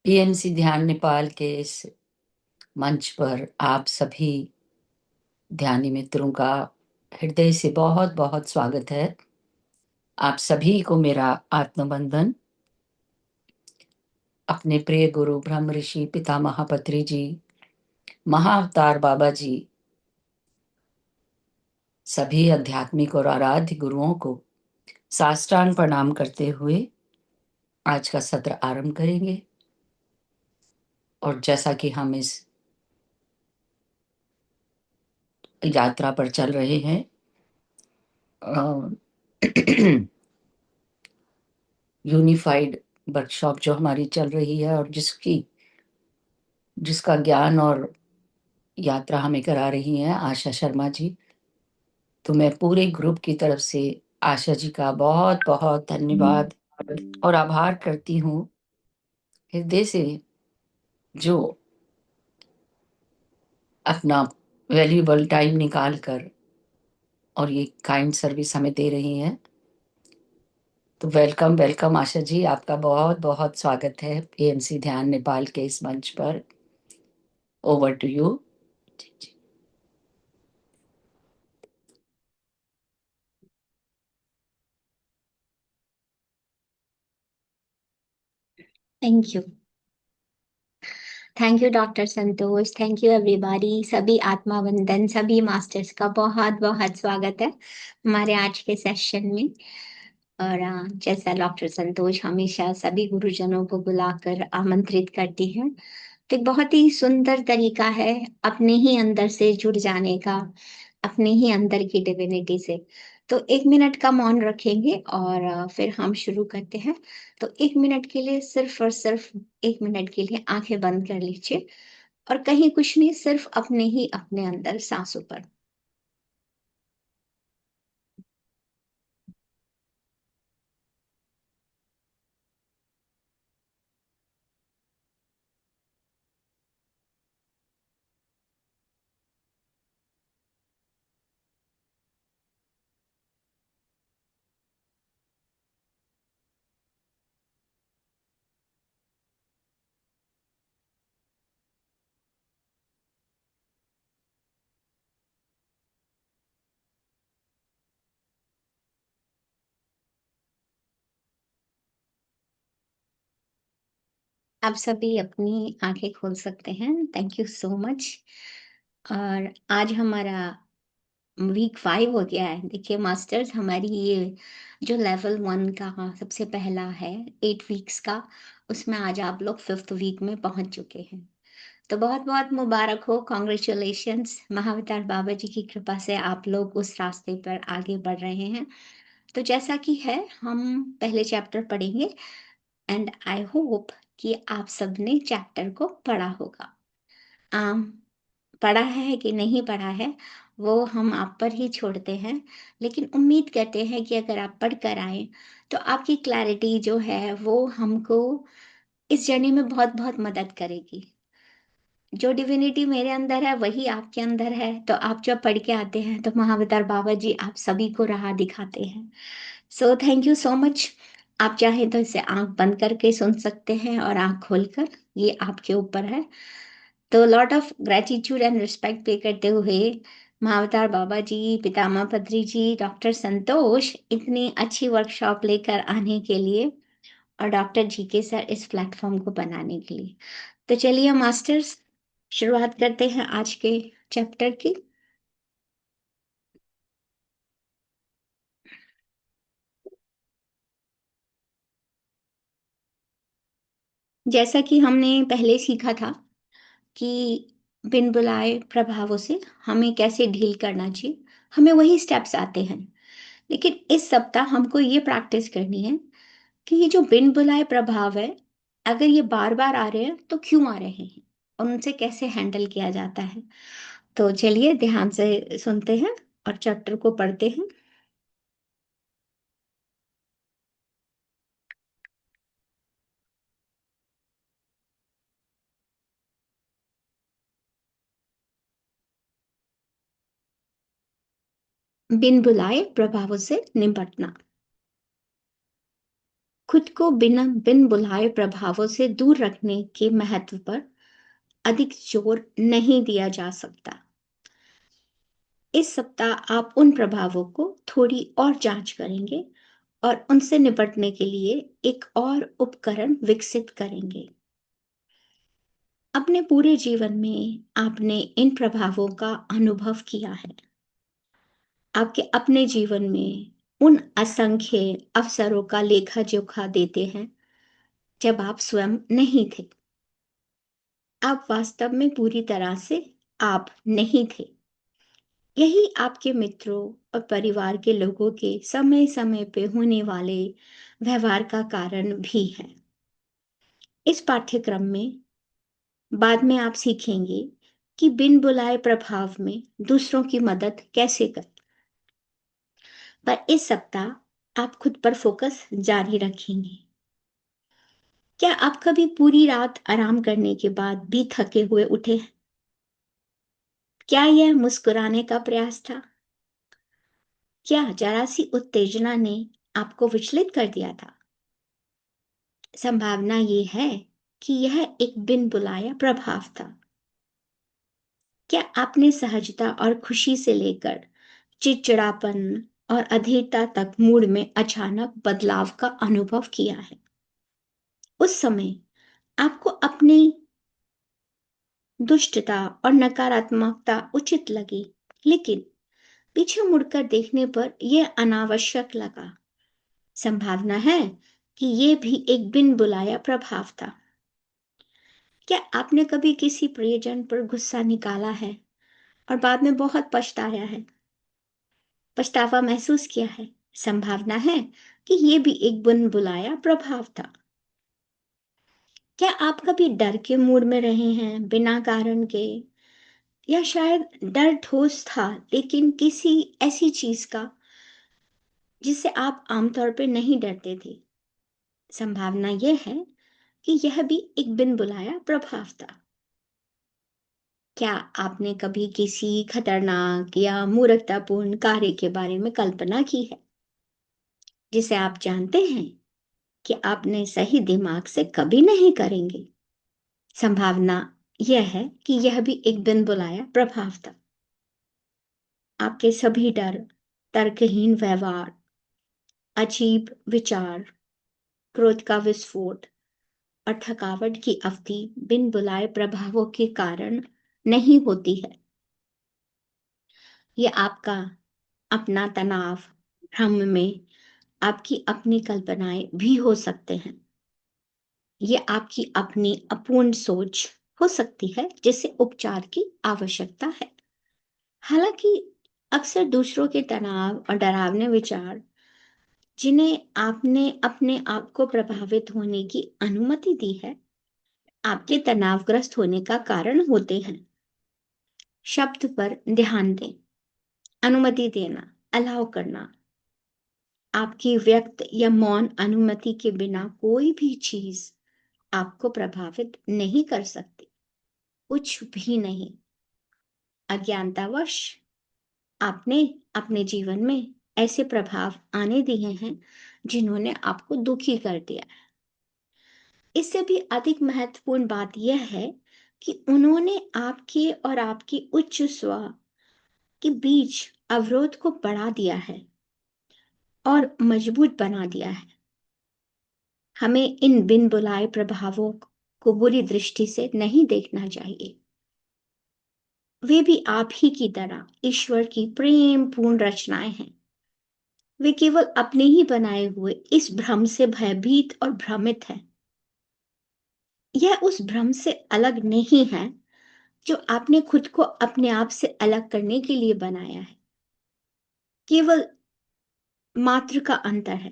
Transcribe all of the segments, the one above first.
PMC ध्यान नेपाल के इस मंच पर आप सभी ध्यानी मित्रों का हृदय से बहुत बहुत स्वागत है। आप सभी को मेरा आत्मबंधन। अपने प्रिय गुरु ब्रह्म ऋषि पितामह पत्री जी, महाअवतार बाबा जी, सभी आध्यात्मिक और आराध्य गुरुओं को साष्टांग प्रणाम करते हुए आज का सत्र आरंभ करेंगे। और जैसा कि हम इस यात्रा पर चल रहे हैं, यूनिफाइड वर्कशॉप जो हमारी चल रही है और जिसका ज्ञान और यात्रा हमें करा रही हैं आशा शर्मा जी, तो मैं पूरे ग्रुप की तरफ से आशा जी का बहुत बहुत धन्यवाद और आभार करती हूँ हृदय से, जो अपना वैल्यूएबल टाइम निकाल कर और ये काइंड सर्विस हमें दे रही हैं। तो वेलकम वेलकम आशा जी, आपका बहुत बहुत स्वागत है पीएमसी ध्यान नेपाल के इस मंच पर। Over to you. Thank you. Thank you doctor Santosh. Thank you everybody. सभी आत्मा वंदन, सभी मास्टर्स का बहुत बहुत स्वागत है हमारे आज के सेशन में। और जैसा डॉक्टर संतोष हमेशा सभी गुरुजनों को बुलाकर आमंत्रित करती हैं, तो एक बहुत ही सुंदर तरीका है अपने ही अंदर से जुड़ जाने का, अपने ही अंदर की डिविनिटी से। तो 1 मिनट का मौन रखेंगे और फिर हम शुरू करते हैं। तो 1 मिनट के लिए, सिर्फ और सिर्फ 1 मिनट के लिए आंखें बंद कर लीजिए और कहीं कुछ नहीं, सिर्फ अपने ही अपने अंदर सांसों पर। आप सभी अपनी आंखें खोल सकते हैं। Thank you so much. और आज हमारा वीक 5 हो गया है। देखिए मास्टर्स, हमारी ये जो लेवल 1 का सबसे पहला है 8 वीक्स का, उसमें आज आप लोग 5th वीक में पहुंच चुके हैं। तो बहुत बहुत मुबारक हो, कॉन्ग्रेचुलेशंस। महाअवतार बाबा जी की कृपा से आप लोग उस रास्ते पर आगे बढ़ रहे हैं। तो जैसा कि है, हम पहले चैप्टर पढ़ेंगे एंड आई होप कि आप सबने चैप्टर को पढ़ा होगा। आम पढ़ा है कि नहीं पढ़ा है वो हम आप पर ही छोड़ते हैं, लेकिन उम्मीद करते हैं कि अगर आप पढ़ कर आए तो आपकी क्लैरिटी जो है वो हमको इस जर्नी में बहुत बहुत मदद करेगी। जो डिविनिटी मेरे अंदर है वही आपके अंदर है, तो आप जब पढ़ के आते हैं तो महाअवतार बाबा जी आप सभी को राह दिखाते हैं। So thank you so much. आप चाहें तो इसे आंख बंद करके सुन सकते हैं और आंख खोलकर, ये आपके ऊपर है। तो lot of gratitude and respect पे करते हुए महाअवतार बाबा जी, पितामह पत्री जी, डॉक्टर संतोष इतनी अच्छी वर्कशॉप लेकर आने के लिए, और डॉक्टर जी के सर इस प्लेटफॉर्म को बनाने के लिए। तो चलिए मास्टर्स, शुरुआत करते हैं आज के चैप्टर की। जैसा कि हमने पहले सीखा था कि बिन बुलाए प्रभावों से हमें कैसे डील करना चाहिए, हमें वही स्टेप्स आते हैं। लेकिन इस सप्ताह हमको ये प्रैक्टिस करनी है कि ये जो बिन बुलाए प्रभाव है, अगर ये बार बार आ रहे हैं तो क्यों आ रहे हैं और उनसे कैसे हैंडल किया जाता है। तो चलिए ध्यान से सुनते हैं और चैप्टर को पढ़ते हैं। बिन बुलाए प्रभावों से निपटना। खुद को बिन बुलाए प्रभावों से दूर रखने के महत्व पर अधिक जोर नहीं दिया जा सकता। इस सप्ताह आप उन प्रभावों को थोड़ी और जांच करेंगे और उनसे निपटने के लिए एक और उपकरण विकसित करेंगे। अपने पूरे जीवन में आपने इन प्रभावों का अनुभव किया है। आपके अपने जीवन में उन असंख्य अवसरों का लेखा जोखा देते हैं जब आप स्वयं नहीं थे। आप वास्तव में पूरी तरह से आप नहीं थे। यही आपके मित्रों और परिवार के लोगों के समय समय पे होने वाले व्यवहार का कारण भी है। इस पाठ्यक्रम में बाद में आप सीखेंगे कि बिन बुलाए प्रभाव में दूसरों की मदद कैसे करें। पर इस सप्ताह आप खुद पर फोकस जारी रखेंगे। क्या आप कभी पूरी रात आराम करने के बाद भी थके हुए उठे हैं? क्या यह मुस्कुराने का प्रयास था? क्या जरा सी उत्तेजना ने आपको विचलित कर दिया था? संभावना ये है कि यह एक बिन बुलाया प्रभाव था। क्या आपने सहजता और खुशी से लेकर चिड़चिड़ापन और अधीरता तक मूड में अचानक बदलाव का अनुभव किया है? उस समय आपको अपनी दुष्टता और नकारात्मकता उचित लगी, लेकिन पीछे मुड़कर देखने पर यह अनावश्यक लगा। संभावना है कि यह भी एक बिन बुलाया प्रभाव था। क्या आपने कभी किसी प्रियजन पर गुस्सा निकाला है और बाद में बहुत पछताया है, पछतावा महसूस किया है? संभावना है कि यह भी एक बिन बुलाया प्रभाव था। क्या आप कभी डर के मूड में रहे हैं बिना कारण के, या शायद डर ठोस था लेकिन किसी ऐसी चीज का जिससे आप आमतौर पर नहीं डरते थे? संभावना यह है कि यह भी एक बिन बुलाया प्रभाव था। क्या आपने कभी किसी खतरनाक या मूर्खतापूर्ण कार्य के बारे में कल्पना की है जिसे आप जानते हैं कि आपने सही दिमाग से कभी नहीं करेंगे? संभावना यह है कि यह भी एक बिन बुलाया प्रभाव था। आपके सभी डर, तर्कहीन व्यवहार, अजीब विचार, क्रोध का विस्फोट और थकावट की अवधि बिन बुलाए प्रभावों के कारण नहीं होती है। ये आपका अपना तनाव, भ्रम में आपकी अपनी कल्पनाएं भी हो सकते हैं। ये आपकी अपनी अपूर्ण सोच हो सकती है जिसे उपचार की आवश्यकता है। हालांकि अक्सर दूसरों के तनाव और डरावने विचार, जिन्हें आपने अपने आप को प्रभावित होने की अनुमति दी है, आपके तनावग्रस्त होने का कारण होते हैं। शब्द पर ध्यान दें। अनुमति देना, अलाउ करना। आपकी व्यक्त या मौन अनुमति के बिना कोई भी चीज आपको प्रभावित नहीं कर सकती, कुछ भी नहीं। अज्ञानतावश आपने अपने जीवन में ऐसे प्रभाव आने दिए हैं जिन्होंने आपको दुखी कर दिया है। इससे भी अधिक महत्वपूर्ण बात यह है कि उन्होंने आपके और आपकी उच्च स्व के बीच अवरोध को बढ़ा दिया है और मजबूत बना दिया है। हमें इन बिन बुलाए प्रभावों को बुरी दृष्टि से नहीं देखना चाहिए। वे भी आप ही की तरह ईश्वर की प्रेम पूर्ण रचनाएं हैं। वे केवल अपने ही बनाए हुए इस भ्रम से भयभीत और भ्रमित हैं। यह उस भ्रम से अलग नहीं है जो आपने खुद को अपने आप से अलग करने के लिए बनाया है। केवल मात्र का अंतर है।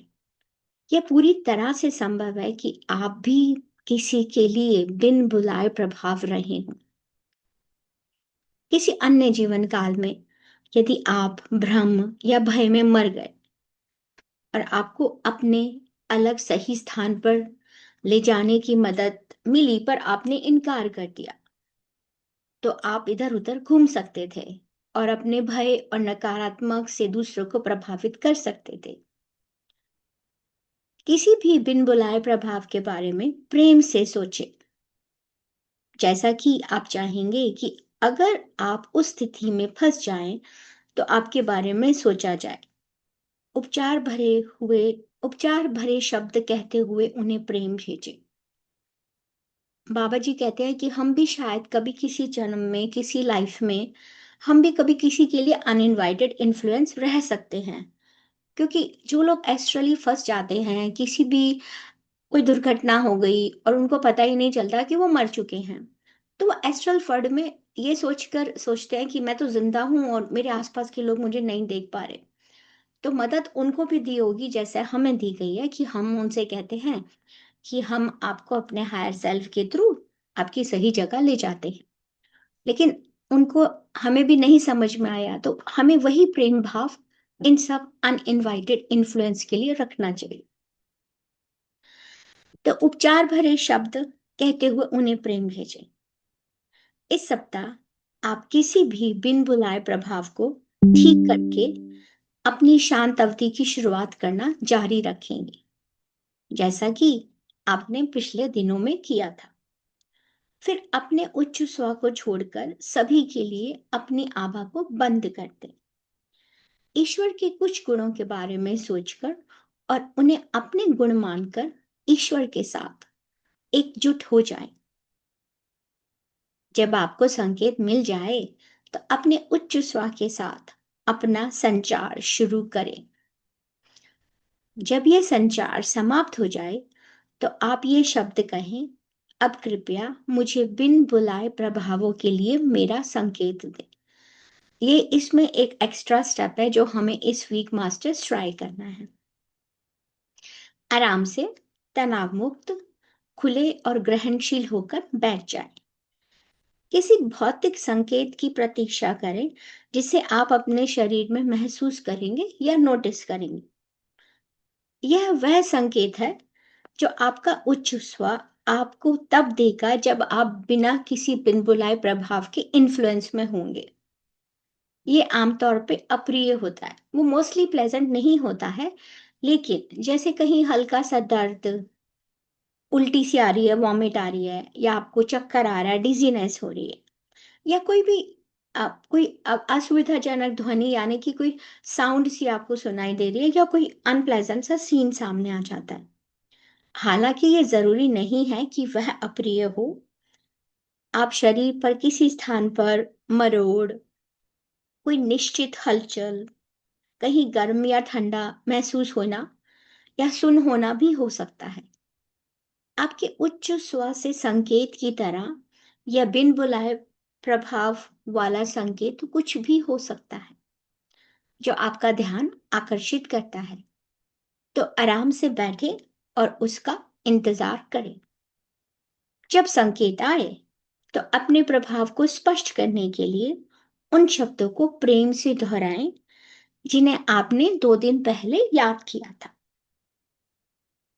यह पूरी तरह से संभव है कि आप भी किसी के लिए बिन बुलाए प्रभाव रहे हों। किसी अन्य जीवन काल में यदि आप भ्रम या भय में मर गए और आपको अपने अलग सही स्थान पर ले जाने की मदद मिली पर आपने इनकार कर दिया, तो आप इधर उधर घूम सकते थे और अपने भय और नकारात्मक से दूसरों को प्रभावित कर सकते थे। किसी भी बिन बुलाए प्रभाव के बारे में प्रेम से सोचें, जैसा कि आप चाहेंगे कि अगर आप उस स्थिति में फंस जाएं तो आपके बारे में सोचा जाए। उपचार भरे हुए उपचार भरे शब्द कहते हुए उन्हें प्रेम भेजें। बाबा जी कहते हैं कि हम भी शायद कभी किसी जन्म में, किसी लाइफ में, हम भी कभी किसी के लिए अनइनवाइटेड इन्फ्लुएंस रह सकते हैं। क्योंकि जो लोग एस्ट्रली फंस जाते हैं, किसी भी कोई दुर्घटना हो गई और उनको पता ही नहीं चलता कि वो मर चुके हैं, तो वो एस्ट्रल वर्ल्ड में ये सोचकर सोचते हैं कि मैं तो जिंदा हूं और मेरे आसपास के लोग मुझे नहीं देख पा रहे। तो मदद उनको भी दी होगी जैसे हमें दी गई है, कि हम उनसे कहते हैं कि हम आपको अपने हायर सेल्फ के थ्रू आपकी सही जगह ले जाते हैं। लेकिन उनको हमें भी नहीं समझ में आया तो हमें वही प्रेम भाव इन सब अनइनवाइटेड इन्फ्लुएंस के लिए रखना चाहिए। तो उपचार भरे शब्द कहते हुए उन्हें प्रेम भेजें। इस सप्ताह आप किसी भी बिन बुलाए प्रभाव को ठीक करके अपनी शांत अवधि की शुरुआत करना जारी रखेंगे, जैसा कि आपने पिछले दिनों में किया था। फिर अपने उच्च स्व को छोड़कर सभी के लिए अपनी आभा को बंद कर दें। ईश्वर के कुछ गुणों के बारे में सोचकर और उन्हें अपने गुण मानकर ईश्वर के साथ एकजुट हो जाएं। जब आपको संकेत मिल जाए तो अपने उच्च स्व के साथ अपना संचार शुरू करें। जब यह संचार समाप्त हो जाए तो आप ये शब्द कहें, अब कृपया मुझे बिन बुलाए प्रभावों के लिए मेरा संकेत दें। ये इसमें एक एक्स्ट्रा स्टेप है जो हमें इस वीक मास्टर्स ट्राई करना है। आराम से, तनाव मुक्त, खुले और ग्रहणशील होकर बैठ जाएं। किसी भौतिक संकेत की प्रतीक्षा करें जिसे आप अपने शरीर में महसूस करेंगे या नोटिस करेंगे। यह वह संकेत है जो आपका उच्च स्व आपको तब देगा जब आप बिना किसी बिन बुलाए प्रभाव के इन्फ्लुएंस में होंगे। ये आमतौर पे अप्रिय होता है, वो मोस्टली प्लेजेंट नहीं होता है, लेकिन जैसे कहीं हल्का सा दर्द, उल्टी सी आ रही है, वॉमिट आ रही है, या आपको चक्कर आ रहा है, डिजीनेस हो रही है, या कोई भी कोई असुविधाजनक ध्वनि यानी कि कोई साउंड सी आपको सुनाई दे रही है, या कोई अनप्लेजेंट सा सीन सामने आ जाता है। हालांकि ये जरूरी नहीं है कि वह अप्रिय हो। आप शरीर पर किसी स्थान पर मरोड़, कोई निश्चित हलचल, कहीं गर्म या ठंडा महसूस होना या सुन होना भी हो सकता है। आपके उच्च स्व से संकेत की तरह या बिन बुलाए प्रभाव वाला संकेत कुछ भी हो सकता है जो आपका ध्यान आकर्षित करता है। तो आराम से बैठे और उसका इंतजार करें। जब संकेत आए तो अपने प्रभाव को स्पष्ट करने के लिए उन शब्दों को प्रेम से दोहराएं जिन्हें आपने 2 दिन पहले याद किया था।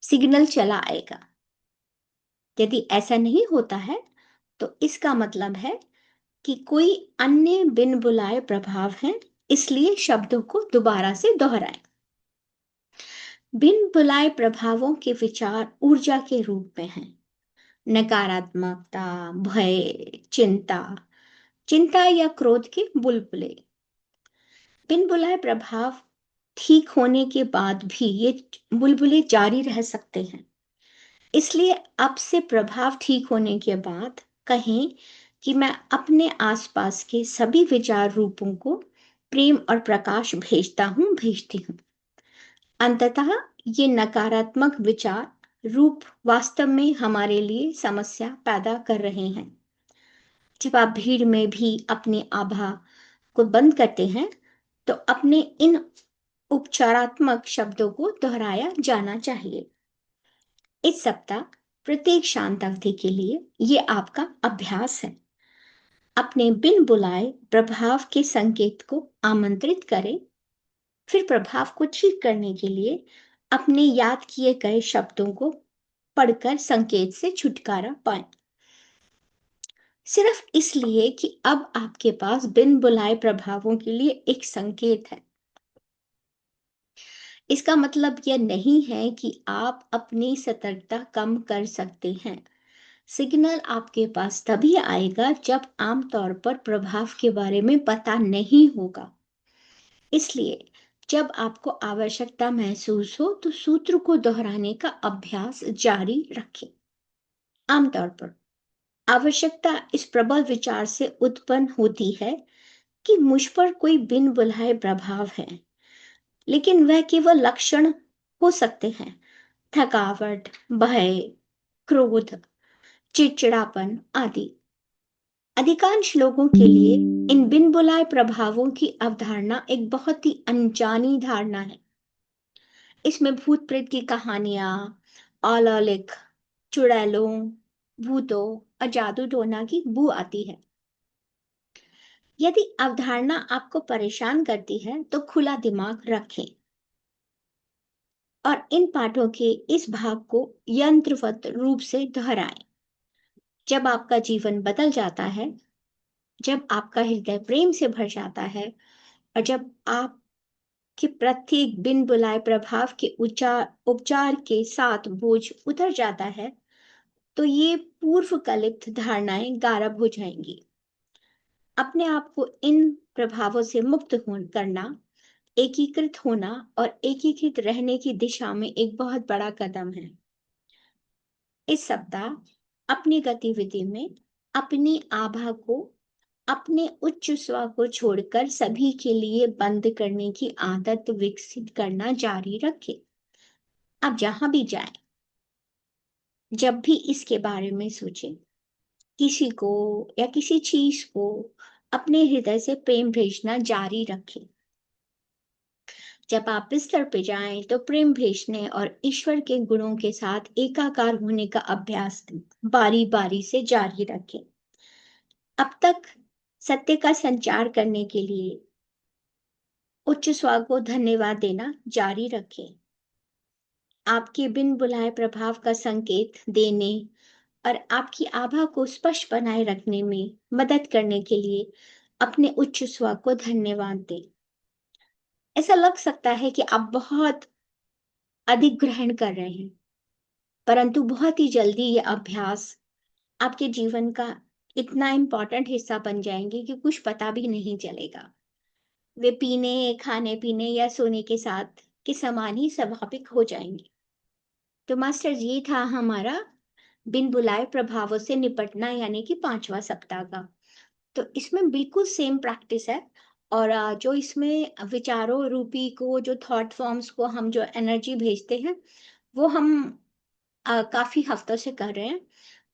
सिग्नल चला आएगा। यदि ऐसा नहीं होता है तो इसका मतलब है कि कोई अन्य बिन बुलाए प्रभाव है, इसलिए शब्दों को दोबारा से दोहराएं। बिन बुलाए प्रभावों के विचार ऊर्जा के रूप में हैं। नकारात्मकता, भय, चिंता, चिंता या क्रोध के बुलबुले। बिन बुलाए प्रभाव ठीक होने के बाद भी ये बुलबुले जारी रह सकते हैं। इसलिए अब से प्रभाव ठीक होने के बाद कहें कि मैं अपने आसपास के सभी विचार रूपों को प्रेम और प्रकाश भेजती हूँ। अंततः ये नकारात्मक विचार रूप वास्तव में हमारे लिए समस्या पैदा कर रहे हैं। जब आप भीड़ में भी अपनी आभा को बंद करते हैं तो अपने इन उपचारात्मक शब्दों को दोहराया जाना चाहिए। इस सप्ताह प्रत्येक शांत अवधि के लिए ये आपका अभ्यास है। अपने बिन बुलाए प्रभाव के संकेत को आमंत्रित करें, फिर प्रभाव को ठीक करने के लिए अपने याद किए गए शब्दों को पढ़कर संकेत से छुटकारा पाएं। सिर्फ इसलिए कि अब आपके पास बिन बुलाए प्रभावों के लिए एक संकेत है। इसका मतलब यह नहीं है कि आप अपनी सतर्कता कम कर सकते हैं। सिग्नल आपके पास तभी आएगा जब आमतौर पर प्रभाव के बारे में पता नहीं होगा। इसलिए जब आपको आवश्यकता महसूस हो तो सूत्र को दोहराने का अभ्यास जारी रखें। आमतौर पर आवश्यकता इस प्रबल विचार से उत्पन्न होती है कि मुझ पर कोई बिन बुलाए प्रभाव है, लेकिन वह केवल लक्षण हो सकते हैं। थकावट, भय, क्रोध, चिड़चिड़ापन आदि। अधिकांश लोगों के लिए इन बिन बुलाए प्रभावों की अवधारणा एक बहुत ही अनजानी धारणा है। इसमें भूत प्रेत की कहानियां, अलौकिक चुड़ैलों, भूतों और जादू टोना की बू आती है। यदि अवधारणा आपको परेशान करती है तो खुला दिमाग रखें और इन पाठों के इस भाग को यंत्रवत रूप से दोहराएं। जब आपका जीवन बदल जाता है, जब आपका हृदय प्रेम से भर जाता है और जब आपके प्रत्येक बिन बुलाए प्रभाव के उपचार के साथ बोझ उतर जाता है, तो ये पूर्व कल्पित धारणाएं गायब हो जाएंगी। अपने आप को इन प्रभावों से मुक्त करना एकीकृत होना और एकीकृत रहने की दिशा में एक बहुत बड़ा कदम है। इस सप्ताह अपनी गतिविधि में अपनी आभा को, अपने उच्च स्व को छोड़कर सभी के लिए बंद करने की आदत विकसित करना जारी रखें। आप जहां भी जाएं, जब भी इसके बारे में सोचें, किसी को या किसी चीज को अपने हृदय से प्रेम भेजना जारी रखें। जब आप बिस्तर पे जाएं तो प्रेम भेजने और ईश्वर के गुणों के साथ एकाकार होने का अभ्यास बारी बारी से जारी रखें। अब तक सत्य का संचार करने के लिए उच्च स्व को धन्यवाद देना जारी रखें। आपके बिन बुलाए प्रभाव का संकेत देने और आपकी आभा को स्पष्ट बनाए रखने में मदद करने के लिए अपने उच्च स्व को धन्यवाद दें। ऐसा लग सकता है कि आप बहुत अधिक ग्रहण कर रहे हैं, परंतु बहुत ही जल्दी ये अभ्यास आपके जीवन का इतना इम्पोर्टेंट हिस्सा बन जाएंगे कि कुछ पता भी नहीं चलेगा। वे पीने, खाने पीने या सोने के साथ के समान ही स्वाभाविक हो जाएंगे। तो मास्टर, ये था हमारा बिन बुलाए प्रभावों से निपटना यानी कि 5वां सप्ताह का। तो इसमें बिल्कुल सेम प्रैक्टिस है और जो इसमें विचारों रूपी को, जो थॉट फॉर्म्स को हम जो एनर्जी भेजते हैं, वो हम काफी हफ्तों से कर रहे हैं।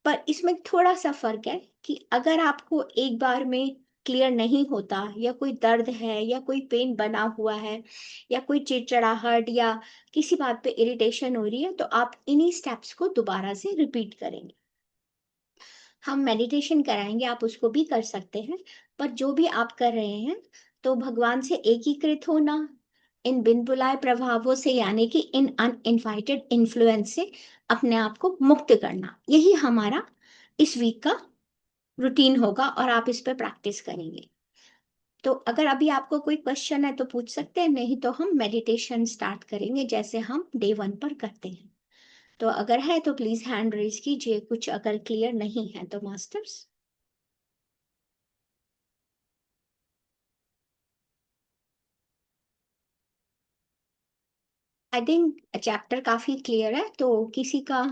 पर इसमें थोड़ा सा फर्क है कि अगर आपको एक बार में क्लियर नहीं होता, या कोई दर्द है या कोई पेन बना हुआ है या कोई चिड़चिड़ाहट या किसी बात पे इरिटेशन हो रही है, तो आप इन्हीं स्टेप्स को दोबारा से रिपीट करेंगे। हम मेडिटेशन कराएंगे, आप उसको भी कर सकते हैं। पर जो भी आप कर रहे हैं, तो भगवान से एकीकृत होना, इन बिन बुलाए प्रभावों से यानी कि इन अनइनवाइटेड इन्फ्लुएंस से अपने आप को मुक्त करना, यही हमारा इस वीक का रूटीन होगा और आप इस पे प्रैक्टिस करेंगे। तो अगर अभी आपको कोई क्वेश्चन है तो पूछ सकते हैं, नहीं तो हम मेडिटेशन स्टार्ट करेंगे जैसे हम डे 1 पर करते हैं। तो अगर है तो प्लीज हैंड रेज कीजिए, कुछ अगर क्लियर नहीं है तो मास्टर्स। आई थिंक चैप्टर काफी क्लियर है, तो किसी का,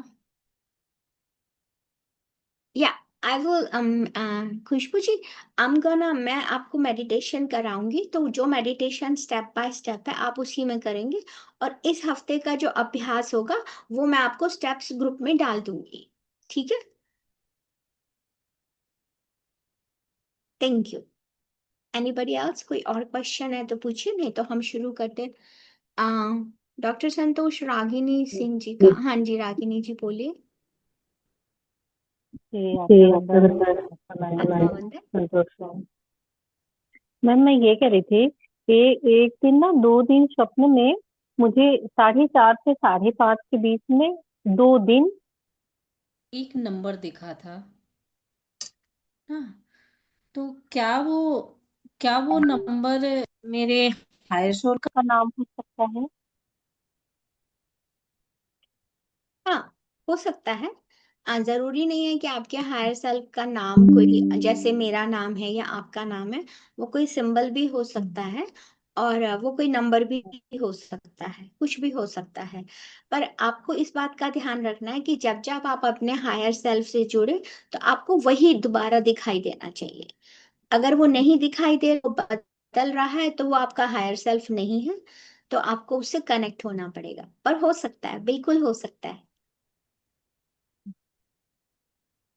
या आई विल खुशबू जी, मैं आपको मेडिटेशन कराऊंगी, तो जो मेडिटेशन स्टेप बाय स्टेप है आप उसी में करेंगे। और इस हफ्ते का जो अभ्यास होगा वो मैं आपको स्टेप्स ग्रुप में डाल दूंगी। ठीक है, थैंक यू। एनीबडी एल्स, कोई और क्वेश्चन है तो पूछिए, नहीं तो हम शुरू करते हैं। डॉक्टर संतोष, रागिनी सिंह जी का, हाँ जी रागिनी जी बोलिए। जी, जी, आज्ञा आपका वंदन। बंदा सनाई आत्मा वंदन। संतोष मैम। मैम, मैं ये कह रही थी कि एक दिन ना, 2 दिन स्वप्न में मुझे 4:30 से 5:30 के बीच में 2 दिन एक नंबर दिखा था। हाँ, तो क्या वो नंबर मेरे हायर सोल का का नाम हो सकता है। हो सकता है। जरूरी नहीं है कि आपके हायर सेल्फ का नाम कोई, जैसे मेरा नाम है या आपका नाम है, वो कोई सिंबल भी हो सकता है, और वो कोई नंबर भी हो सकता है, कुछ भी हो सकता है। पर आपको इस बात का ध्यान रखना है कि जब जब आप अपने हायर सेल्फ से जुड़े, तो आपको वही दोबारा दिखाई देना चाहिए। अगर वो नहीं दिखाई दे, वो बदल रहा है, तो वो आपका हायर सेल्फ नहीं है। तो आपको उससे कनेक्ट होना पड़ेगा, पर हो सकता है, बिल्कुल हो सकता है।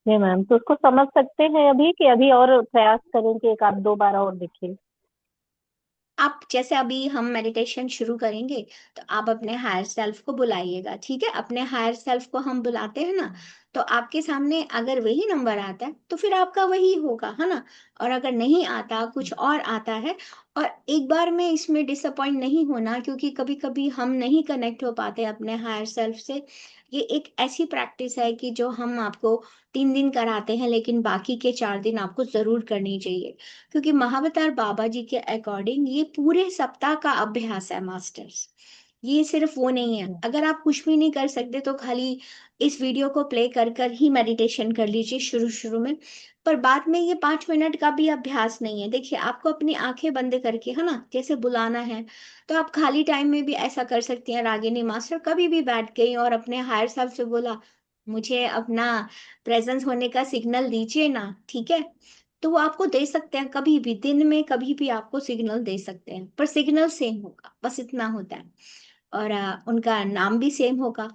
जी मैम, तो उसको समझ सकते हैं अभी कि अभी और प्रयास करें कि एक आध दो बार और दिखे? आप जैसे अभी हम मेडिटेशन शुरू करेंगे, तो आप अपने हायर सेल्फ को बुलाइएगा, ठीक है? अपने हायर सेल्फ को हम बुलाते हैं ना, तो आपके सामने अगर वही नंबर आता है, तो फिर आपका वही होगा, है ना? और अगर नहीं आता, कुछ और आता है, और एक बार में इसमें डिसअपॉइंट नहीं होना, क्योंकि कभी कभी हम नहीं कनेक्ट हो पाते अपने हायर सेल्फ से। ये एक ऐसी प्रैक्टिस है कि जो हम आपको 3 दिन कराते हैं, लेकिन बाकी के 4 दिन आपको जरूर करनी चाहिए, क्योंकि महावतार बाबा जी के अकॉर्डिंग ये पूरे सप्ताह का अभ्यास है मास्टर्स। ये सिर्फ वो नहीं है, अगर आप कुछ भी नहीं कर सकते तो खाली इस वीडियो को प्ले कर कर ही मेडिटेशन कर लीजिए शुरू शुरू में। पर बाद में ये 5 मिनट का भी अभ्यास नहीं है। देखिए, आपको अपनी आंखें बंद करके, है ना, जैसे बुलाना है, तो आप खाली टाइम में भी ऐसा कर सकती हैं। रागिनी मास्टर कभी भी बैठ गई और अपने हायर सेल्फ से बोला, मुझे अपना प्रेजेंस होने का सिग्नल दीजिए ना, ठीक है? तो वो आपको दे सकते हैं, कभी भी दिन में कभी भी आपको सिग्नल दे सकते हैं, पर सिग्नल सेम होगा, बस इतना होता है। और उनका नाम भी सेम होगा।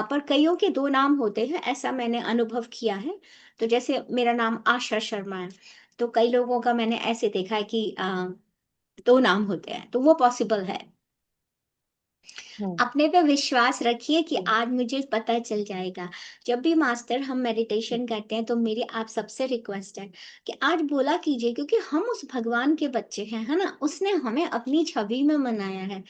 पर कईयों के 2 नाम होते हैं, ऐसा मैंने अनुभव किया है। तो जैसे मेरा नाम आशा शर्मा है, तो कई लोगों का मैंने ऐसे देखा है कि 2 नाम होते हैं, तो वो पॉसिबल है। हम्म। अपने पे विश्वास रखिए कि हम्म। आज मुझे पता चल जाएगा। जब भी मास्टर हम मेडिटेशन करते हैं, तो मेरी आप सबसे रिक्वेस्ट है कि आज बोला कीजिए, क्योंकि हम उस भगवान के बच्चे हैं, है ना? उसने हमें अपनी छवि में बनाया है।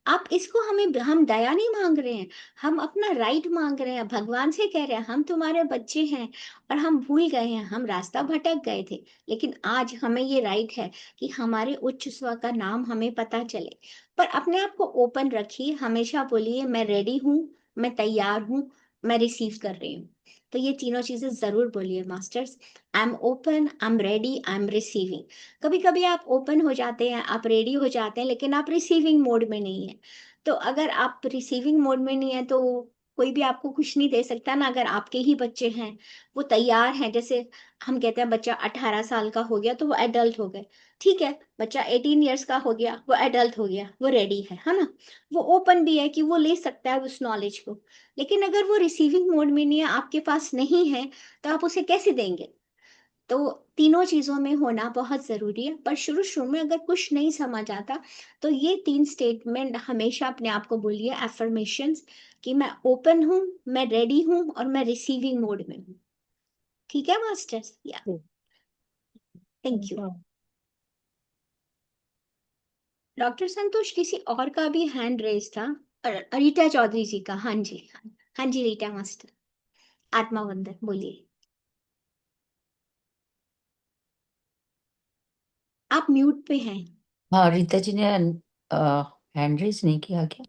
आप इसको, हमें, हम दया नहीं मांग रहे हैं, हम अपना राइट मांग रहे हैं। भगवान से कह रहे हैं हम तुम्हारे बच्चे हैं, और हम भूल गए हैं, हम रास्ता भटक गए थे, लेकिन आज हमें ये राइट है कि हमारे उच्च स्व का नाम हमें पता चले। पर अपने आप को ओपन रखिए, हमेशा बोलिए मैं रेडी हूँ, मैं तैयार हूँ, मैं रिसीव कर रही हूँ। तो ये तीनों चीजें जरूर बोलिए masters. I am open, I am ready, I am receiving. कभी कभी आप ओपन हो जाते हैं, आप रेडी हो जाते हैं, लेकिन आप रिसीविंग मोड में नहीं है। तो अगर आप रिसीविंग मोड में नहीं है, तो कोई भी आपको कुछ नहीं दे सकता ना। अगर आपके ही बच्चे हैं, वो तैयार हैं, जैसे हम कहते हैं बच्चा 18 साल का हो गया तो वो एडल्ट हो गए, ठीक है? बच्चा 18 ईयर्स का हो गया, वो एडल्ट हो गया, वो रेडी है ना? वो ओपन भी है कि वो ले सकता है उस नॉलेज को। लेकिन अगर वो रिसीविंग मोड में नहीं है, आपके पास नहीं है, तो आप उसे कैसे देंगे? तो तीनों चीजों में होना बहुत जरूरी है। पर शुरू शुरू में अगर कुछ नहीं समझ आता, तो ये 3 स्टेटमेंट हमेशा अपने आप को बोलिए, एफर्मेशंस, कि मैं ओपन हूँ, मैं रेडी हूँ, और मैं रिसीविंग मोड में हूँ। ठीक है मास्टर्स? या, जी। Thank you. हाँ। डॉक्टर संतोष, किसी और का भी हैंड रेज था। रीटा चौधरी जी का। हाँ जी, हाँ जी, रीटा मास्टर। आत्मा वंदन, बोलिए। आप म्यूट पे हैं। हाँ, रीता जी ने हैंड रेज नहीं किया क्या?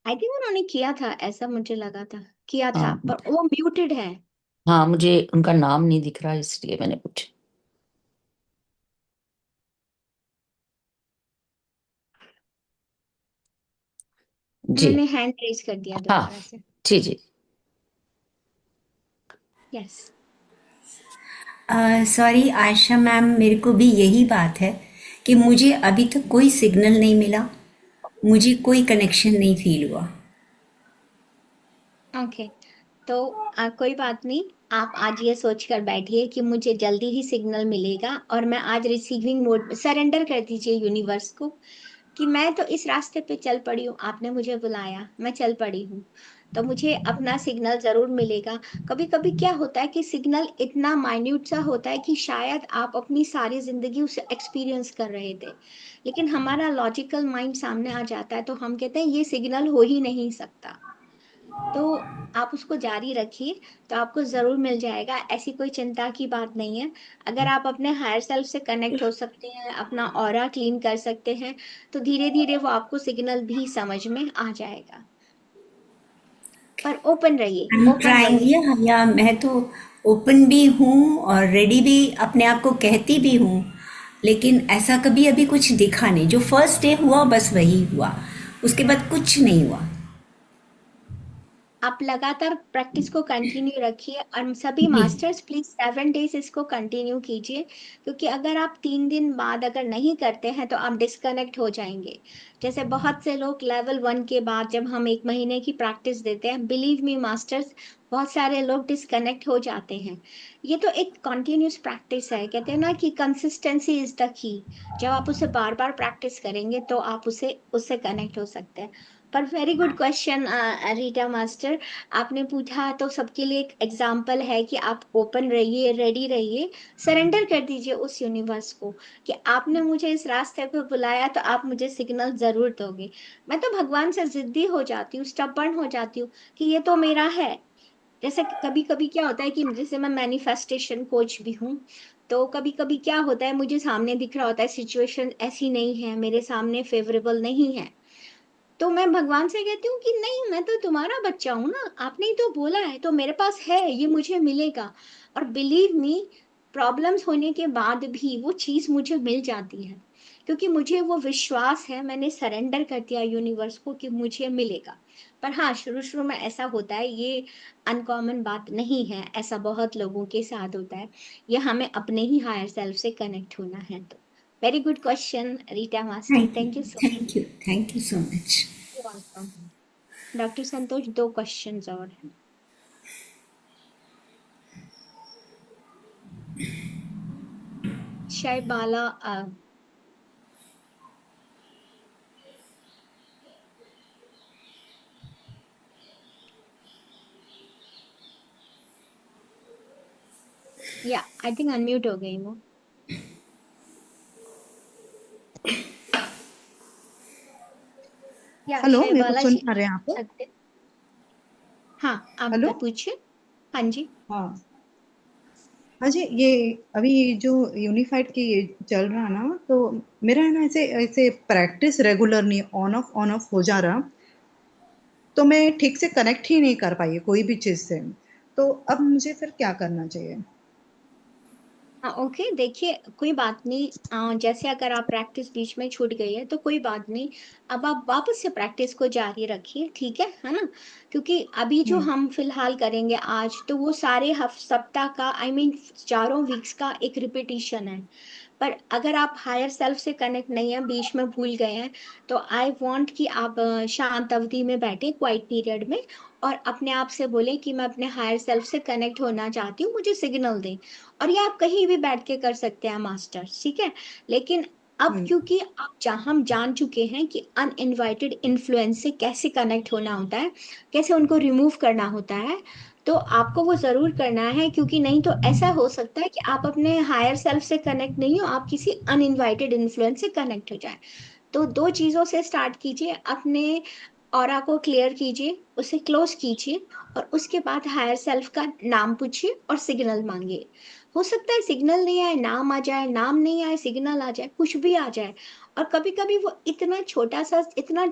आई थिंक उन्होंने किया था, ऐसा मुझे लगा था, किया था, हाँ। पर वो म्यूटेड है। हाँ, मुझे उनका नाम नहीं दिख रहा, इसलिए मैंने पूछा। जी। उन्होंने हैंड रेज कर दिया हाँ। दोबारा से। जी जी। यस। सॉरी आयशा मैम, मेरे को भी यही बात है कि मुझे अभी तक कोई सिग्नल नहीं मिला, मुझे कोई कनेक्शन नहीं फील हुआ। ओके। तो कोई बात नहीं। आप आज ये सोच कर बैठिए कि मुझे जल्दी ही सिग्नल मिलेगा, और मैं आज रिसीविंग मोड में सरेंडर कर दीजिए यूनिवर्स को, कि मैं तो इस रास्ते पे चल पड़ी हूँ, आपने मुझे बुलाया, मैं चल पड़ी हूँ, तो मुझे अपना सिग्नल जरूर मिलेगा। कभी कभी क्या होता है कि सिग्नल इतना माइन्यूट सा होता है कि शायद आप अपनी सारी जिंदगी उसे एक्सपीरियंस कर रहे थे, लेकिन हमारा लॉजिकल माइंड सामने आ जाता है, तो हम कहते हैं ये सिग्नल हो ही नहीं सकता। तो आप उसको जारी रखिए, तो आपको जरूर मिल जाएगा, ऐसी कोई चिंता की बात नहीं है। अगर आप अपने हायर सेल्फ से कनेक्ट हो सकते हैं, अपना ऑरा क्लीन कर सकते हैं, तो धीरे धीरे वो आपको सिग्नल भी समझ में आ जाएगा। पर ओपन रहिए, आई एम ओपन ट्राइंग, रहिए। या मैं तो ओपन भी हूँ और रेडी भी अपने आप को कहती भी हूँ, लेकिन ऐसा कभी अभी कुछ दिखा नहीं। जो फर्स्ट डे हुआ बस वही हुआ, उसके बाद कुछ नहीं हुआ। आप लगातार प्रैक्टिस को कंटिन्यू रखिए, और सभी जी। मास्टर्स प्लीज 7 डेज इसको कंटिन्यू कीजिए, क्योंकि अगर आप 3 दिन बाद अगर नहीं करते हैं तो आप डिस्कनेक्ट हो जाएंगे। जैसे बहुत से लोग लेवल 1 के बाद जब हम 1 महीने की प्रैक्टिस देते हैं, बिलीव मी मास्टर्स, बहुत सारे लोग डिस्कनेक्ट हो जाते हैं। ये तो एक कंटिन्यूस प्रैक्टिस है, कहते हैं ना कि कंसिस्टेंसी इज द की। जब आप उसे बार बार प्रैक्टिस करेंगे तो आप उसे उससे कनेक्ट हो सकते हैं। पर very good question Rita master, आपने पूछा तो सबके लिए एक एग्जाम्पल है कि आप ओपन रहिए, रेडी रहिए, सरेंडर कर दीजिए उस यूनिवर्स को कि आपने मुझे इस रास्ते पे बुलाया तो आप मुझे सिग्नल जरूर दोगे। मैं तो भगवान से जिद्दी हो जाती हूँ, स्टबर्न हो जाती हूँ कि ये तो मेरा है। जैसे कभी कभी क्या होता है कि जैसे मैं मैनिफेस्टेशन कोच भी हूँ, तो कभी कभी क्या होता है, मुझे सामने दिख रहा होता है सिचुएशन ऐसी नहीं है, मेरे सामने फेवरेबल नहीं है, तो मैं भगवान से कहती हूँ कि नहीं, मैं तो तुम्हारा बच्चा हूं ना, आपने ही तो बोला है, तो मेरे पास है, ये मुझे मिलेगा। और बिलीव मी, प्रॉब्लम्स होने के बाद भी वो चीज मुझे मिल जाती है, क्योंकि मुझे वो विश्वास है, मैंने सरेंडर कर दिया यूनिवर्स को कि मुझे मिलेगा। पर हाँ, शुरू शुरू में ऐसा होता है, ये अनकॉमन बात नहीं है, ऐसा बहुत लोगों के साथ होता है। ये हमें अपने ही हायर सेल्फ से कनेक्ट होना है। तो very good question Rita master, thank you, thank you so thank you, thank you so much. Much. Doctor Santosh, 2 questions और हैं। शायद बाला या आई थिंक अनम्यूट हो गई वो। या हेलो, शायद मेरे को बाला सुन जी पा रहे हैं आप आप लोग? सकते। हाँ, आप हेलो। पूछिए। हाँ जी। हाँ। हाँ जी, ये अभी जो यूनिफाइड की ये चल रहा ना, तो मेरा है ना, ऐसे ऐसे प्रैक्टिस रेगुलर नहीं, ऑन ऑफ हो जा रहा। तो मैं ठीक से कनेक्ट ही नहीं कर पाई कोई भी चीज़ से। तो अब मुझे फिर क्या करना चाहिए? हाँ ओके, देखिए कोई बात नहीं, जैसे अगर आप प्रैक्टिस बीच में छूट गई है तो कोई बात नहीं, अब आप वापस से प्रैक्टिस को जारी रखिए, ठीक है ना? क्योंकि अभी जो हुँ, हम फिलहाल करेंगे आज, तो वो सारे सप्ताह का, आई मीन चारों वीक्स का एक रिपीटिशन है। पर अगर आप हायर सेल्फ से कनेक्ट नहीं है, बीच में भूल गए हैं, तो आई वांट कि आप शांत अवधि में बैठे, क्वाइट पीरियड में, और अपने आप से बोले कि मैं अपने हायर सेल्फ से कनेक्ट होना चाहती हूँ, मुझे सिग्नल दें। और ये आप कहीं भी बैठ के कर सकते हैं मास्टर, ठीक है? लेकिन अब हुँ, क्योंकि हम जान चुके हैं कि अनइनवाइटेड इन्फ्लुएंस से कैसे कनेक्ट होना होता है, कैसे उनको रिमूव करना होता है, तो आपको वो जरूर करना है, क्योंकि नहीं तो ऐसा हो सकता है कि आप अपने हायर सेल्फ से कनेक्ट नहीं हो, आप किसी अनइनवाइटेड इन्फ्लुएंस से कनेक्ट हो जाए। तो 2 चीजों से स्टार्ट कीजिए, अपने ऑरा को क्लियर कीजिए, उसे क्लोज कीजिए, और उसके बाद हायर सेल्फ का नाम पूछिए और सिग्नल मांगिए। हो सकता है सिग्नल नहीं आए, नाम आ जाए, नाम नहीं आए, सिग्नल आ जाए, कुछ भी आ जाए। और कभी कभी वो इतना छोटा सा, इतना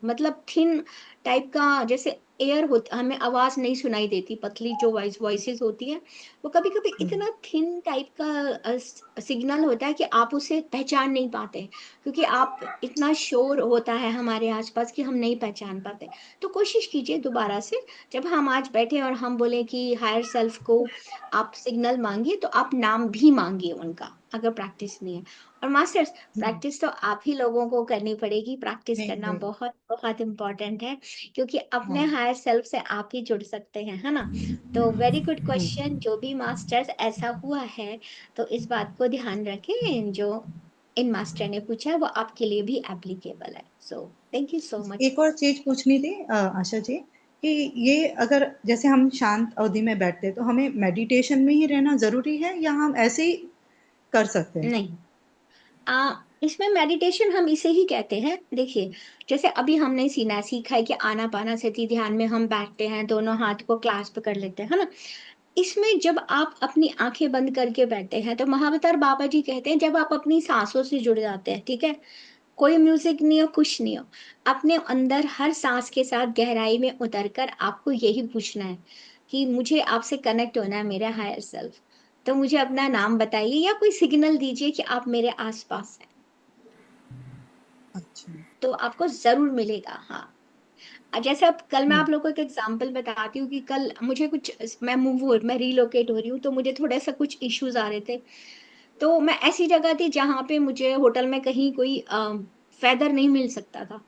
मतलब थिन टाइप का, जैसे एयर होता, हमें आवाज नहीं सुनाई देती, पतली जो वॉइसेस होती है, वो कभी कभी हुँ, इतना थिन टाइप का सिग्नल होता है कि आप उसे पहचान नहीं पाते, क्योंकि आप इतना शोर होता है हमारे आसपास कि हम नहीं पहचान पाते। तो कोशिश कीजिए दोबारा से, जब हम आज बैठे और हम बोले कि हायर सेल्फ को आप सिग्नल मांगिए, तो आप नाम भी मांगिए उनका, अगर प्रैक्टिस नहीं है। और मास्टर्स, हुँ। प्रैक्टिस तो आप ही लोगों को करनी पड़ेगी, प्रैक्टिस नहीं, करना नहीं। बहुत बहुत इम्पोर्टेंट है, क्योंकि अपने हाँ। हायर सेल्फ से आप ही जुड़ सकते हैं, है ना? तो वेरी गुड हुँ। क्वेश्चन, जो भी मास्टर्स ऐसा हुआ है, तो इस बात को ध्यान रखें, जो इन मास्टर ने पूछा है वो आपके लिए भी एप्लीकेबल है। So thank you so much. एक और चीज़ पूछनी थी आशा जी, कि ये अगर जैसे हम शांत अवधि में बैठते हैं, तो हमें मेडिटेशन में ही रहना ज़रूरी है या हम ऐसे ही कर सकते हैं? नहीं, इसमें मेडिटेशन हम इसे ही कहते हैं, देखिए, जैसे अभी हमने सीना सीखा है कि आना पाना सती ध्यान में हम बैठते हैं, दोनों हाथ को क्लास्प कर लेते हैं, है ना? इसमें जब आप अपनी आंखें बंद करके बैठते हैं, तो महावतार बाबा जी कहते हैं, जब आप अपनी सांसों से जुड़ जाते हैं, ठीक है, कोई म्यूजिक नहीं हो, कुछ नहीं हो, अपने अंदर हर सांस के साथ गहराई में उतरकर आपको यही पूछना है कि मुझे आपसे कनेक्ट होना है, मेरा हायर सेल्फ। तो मुझे अपना नाम बताइए या कोई सिग्नल दीजिए कि आप मेरे आसपास हैं, अच्छा। तो आपको जरूर मिलेगा। हाँ, जैसे अब कल मैं हम्म, आप लोगों को एक एग्जांपल बताती हूँ कि कल मुझे कुछ, मैं रीलोकेट हो रही हूँ, तो मुझे थोड़ा सा कुछ इश्यूज आ रहे थे। तो मैं ऐसी जगह थी जहाँ पे मुझे होटल में कहीं कोई फेदर नहीं मिल सकता था।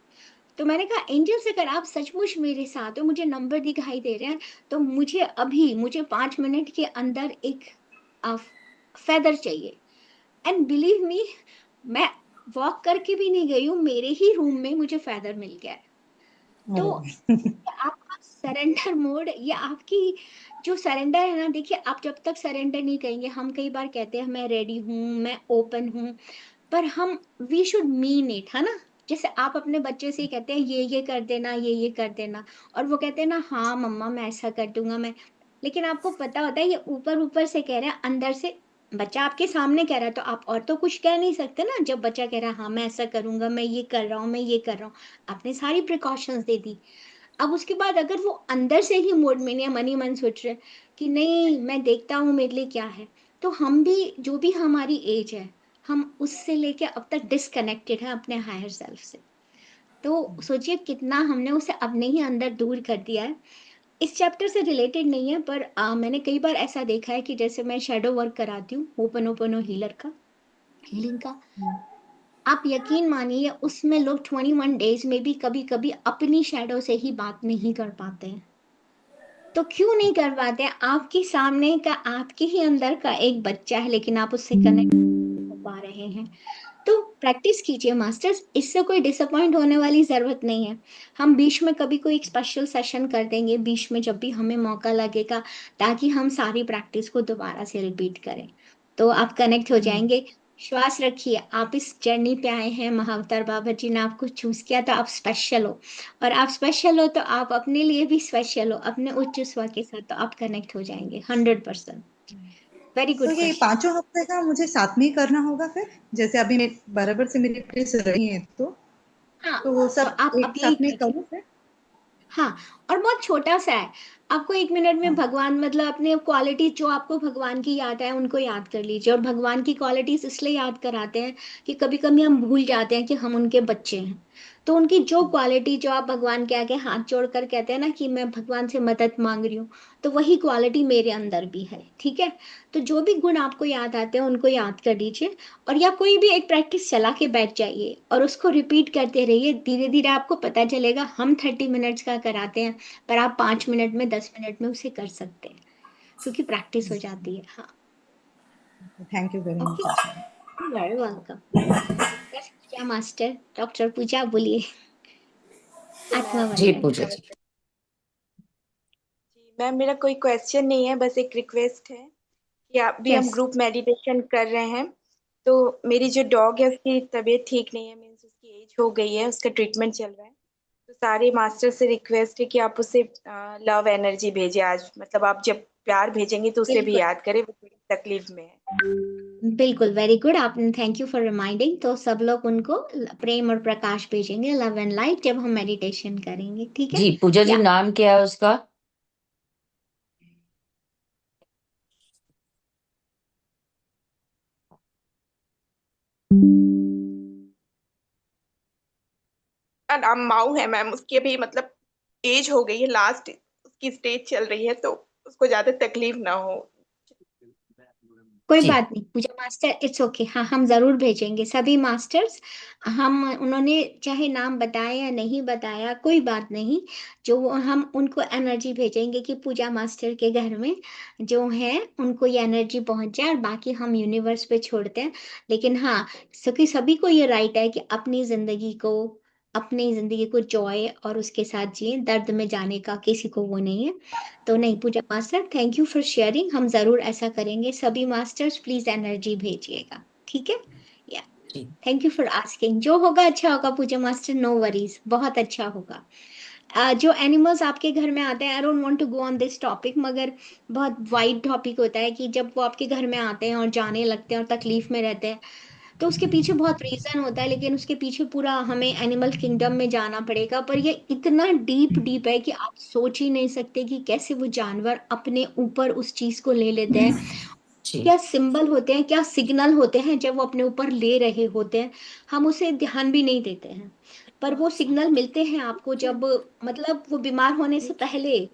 तो मैंने कहा एंजल्स, अगर आप सचमुच मेरे साथ हो, मुझे नंबर दिखाई दे रहे हैं, तो मुझे 5 मिनट के अंदर एक फेदर चाहिए। एंड बिलीव मी, मैं वॉक करके भी नहीं गई हूँ, मेरे ही रूम में मुझे फेदर मिल गया है। तो अरे आपका सरेंडर मोड, या आपकी जो सरेंडर है ना, देखिए आप जब तक सरेंडर नहीं करेंगे, हम कई बार कहते हैं मैं रेडी हूँ, मैं ओपन हूँ, पर हम वी शुड मीन इट, है ना। जैसे आप अपने बच्चे से ही कहते हैं ये कर देना, ये कर देना, और वो कहते हैं ना हाँ मम्मा मैं ऐसा कर दूंगा मैं, लेकिन आपको पता होता है ये ऊपर ऊपर से कह रहे हैं, अंदर से बच्चा आपके सामने कह रहा है, तो आप और तो कुछ कह नहीं सकते ना। जब बच्चा कह रहा है हाँ मैं ऐसा करूंगा, मैं ये कर रहा हूँ, मैं ये कर रहा हूँ, आपने सारी प्रिकॉशंस दे दी। अब उसके बाद अगर वो अंदर से ही मोड में नहीं है, मन ही मन सोच रहे कि नहीं मैं देखता हूँ मेरे लिए क्या है, तो हम भी, जो भी हमारी एज है, हम उससे लेके अब तक डिस्कनेक्टेड है अपने हायर सेल्फ से। तो सोचिए कितना हमने उसे अपने ही अंदर दूर कर दिया है। इस चैप्टर से रिलेटेड नहीं है, पर मैंने कई बार ऐसा देखा है कि जैसे मैं शेडो वर्क कराती हूँ, ओपन ओपन हीलर का, हीलिंग का, आप यकीन मानिए उसमें लोग 21 डेज में भी कभी कभी अपनी शेडो से ही बात नहीं कर पाते हैं। तो क्यों नहीं कर पाते? आपके सामने का, आपके ही अंदर का एक बच्चा है, लेकिन आप उससे कनेक्ट हो पा रहे हैं। तो प्रैक्टिस कीजिए मास्टर्स, इससे कोई डिसअपॉइंट होने वाली जरूरत नहीं है। हम बीच में कभी कोई एक स्पेशल सेशन कर देंगे, बीच में जब भी हमें मौका लगेगा, ताकि हम सारी प्रैक्टिस को दोबारा से रिपीट करें, तो आप कनेक्ट हो जाएंगे। श्वास रखिए, आप इस जर्नी पे आए हैं, महाअवतार बाबा जी ने आपको चूज किया, तो आप स्पेशल हो। और आप स्पेशल हो तो आप अपने लिए भी स्पेशल हो, अपने उच्च स्वर के साथ, तो आप कनेक्ट हो जाएंगे 100%। वेरी तो गुड ये क्वेश्चन। 5 हफ्ते का मुझे साथ में ही करना होगा फिर, जैसे अभी मैं बराबर से मेरी प्रैक्टिस रही है, हाँ, तो वो तो सब आप एक अब यही साथ में कीजिए। करूँ फिर? हाँ, और बहुत छोटा सा है। आपको 1 मिनट में हाँ। भगवान, मतलब अपने क्वालिटी जो आपको भगवान की याद है उनको याद कर लीजिए। और भगवान की क्वालिटीज इसलिए याद कराते हैं कि कभी कभी हम भूल जाते हैं कि हम उनके बच्चे हैं। तो उनकी जो क्वालिटी, जो आप भगवान के आगे हाथ जोड़कर कहते हैं ना कि मैं भगवान से मदद मांग रही हूँ, तो वही क्वालिटी मेरे अंदर भी है, ठीक है। तो जो भी गुण आपको याद आते हैं उनको याद कर लीजिए, और या कोई भी एक प्रैक्टिस चला के बैठ जाइए और उसको रिपीट करते रहिए। धीरे धीरे आपको पता चलेगा, हम 30 मिनट्स का कराते हैं, पर आप 5 मिनट में, 10 मिनट में उसे कर सकते हैं, क्योंकि प्रैक्टिस हो जाती है। हाँ, thank you very okay, much Asha. Very welcome. बस पूजा मास्टर, डॉक्टर पूजा बोलिए, आत्मा जी मंडल। पूजा जी। जी मैम, मेरा कोई क्वेश्चन नहीं है, बस एक रिक्वेस्ट है कि आप भी, हम यस, ग्रुप मेडिटेशन कर रहे हैं, तो मेरी जो डॉग है उसकी तबीयत ठीक नहीं है, मीन्स उसकी एज हो गई है, उसका ट्रीटमेंट चल रहा है। तो सारे मास्टर से रिक्वेस्ट है कि आप उसे लव एनर्जी भेजें आज, मतलब आप जब प्यार भेजेंगे तो उसे भी बिल्कुल याद करें, वो थोड़ी तकलीफ में है। बिल्कुल, वेरी गुड, आपने, थैंक यू फॉर रिमाइंडिंग। तो सब लोग उनको प्रेम और प्रकाश भेजेंगे, लव एंड लाइट, जब हम मेडिटेशन करेंगे, ठीक है। जी पूजा जी, या नाम क्या है उसका? नाम माऊ है मैम, उसकी अभी मतलब एज हो गई है, लास्ट उसकी स्टेज चल रही है, तो उसको ज्यादा तकलीफ ना हो। कोई जी बात नहीं पूजा मास्टर, इट्स ओके। हाँ, हम जरूर भेजेंगे सभी मास्टर्स। हम, उन्होंने चाहे नाम बताया या नहीं बताया, कोई बात नहीं, जो हम उनको एनर्जी भेजेंगे कि पूजा मास्टर के घर में जो है उनको ये एनर्जी पहुंच जाए, और बाकी हम यूनिवर्स पे छोड़ते हैं। लेकिन हाँ, सभी को ये राइट है कि अपनी जिंदगी को जॉय और उसके साथ जिए, दर्द में जाने का किसी को वो नहीं है। तो नहीं Puja master, thank you for sharing, हम जरूर ऐसा करेंगे। सभी मास्टर्स प्लीज एनर्जी भेजिएगा, ठीक है। या जी थैंक यू फॉर आस्किंग, जो होगा अच्छा होगा पूजा मास्टर, नो वरीज, बहुत अच्छा होगा। जो एनिमल्स आपके घर में आते हैं, I don't want to go on this topic, मगर बहुत वाइड टॉपिक होता है कि जब वो आपके घर में आते हैं और जाने लगते हैं और तकलीफ में रहते हैं, तो उसके पीछे बहुत रीजन होता है, लेकिन उसके पीछे पूरा हमें एनिमल किंगडम में जाना पड़ेगा। पर ये इतना डीप डीप है कि आप सोच ही नहीं सकते कि कैसे वो जानवर अपने ऊपर उस चीज को ले लेते हैं, जी क्या सिंबल होते हैं, क्या सिग्नल होते हैं जब वो अपने ऊपर ले रहे होते हैं। हम उसे ध्यान भी नहीं देते हैं, पर वो सिग्नल मिलते हैं आपको जब, मतलब वो बीमार होने से पहले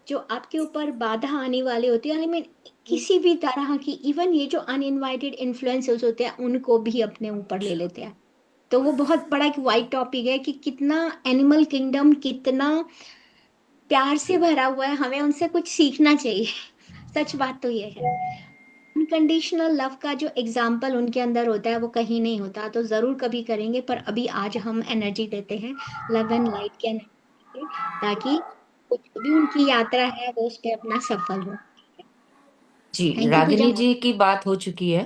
जो आपके ऊपर बाधा आने वाली होती है, आई मीन किसी भी तरह की, इवन ये जो अनइनवाइटेड इन्फ्लुएंसर्स होते हैं उनको भी अपने ऊपर ले लेते हैं। तो वो बहुत बड़ा एक वाइड टॉपिक है कि कितना एनिमल किंगडम कितना प्यार से भरा हुआ है, हमें उनसे कुछ सीखना चाहिए। सच बात तो ये है, अनकंडीशनल लव का जो एग्जाम्पल उनके अंदर होता है वो कहीं नहीं होता। तो जरूर कभी करेंगे, पर अभी आज हम एनर्जी देते हैं लव एंड लाइट के एनर्जी, ताकि कुछ भी उनकी यात्रा है वो उस पर अपना सफल हो। जी, थैंक यू पूजा। रागिनी जी की बात हो चुकी है।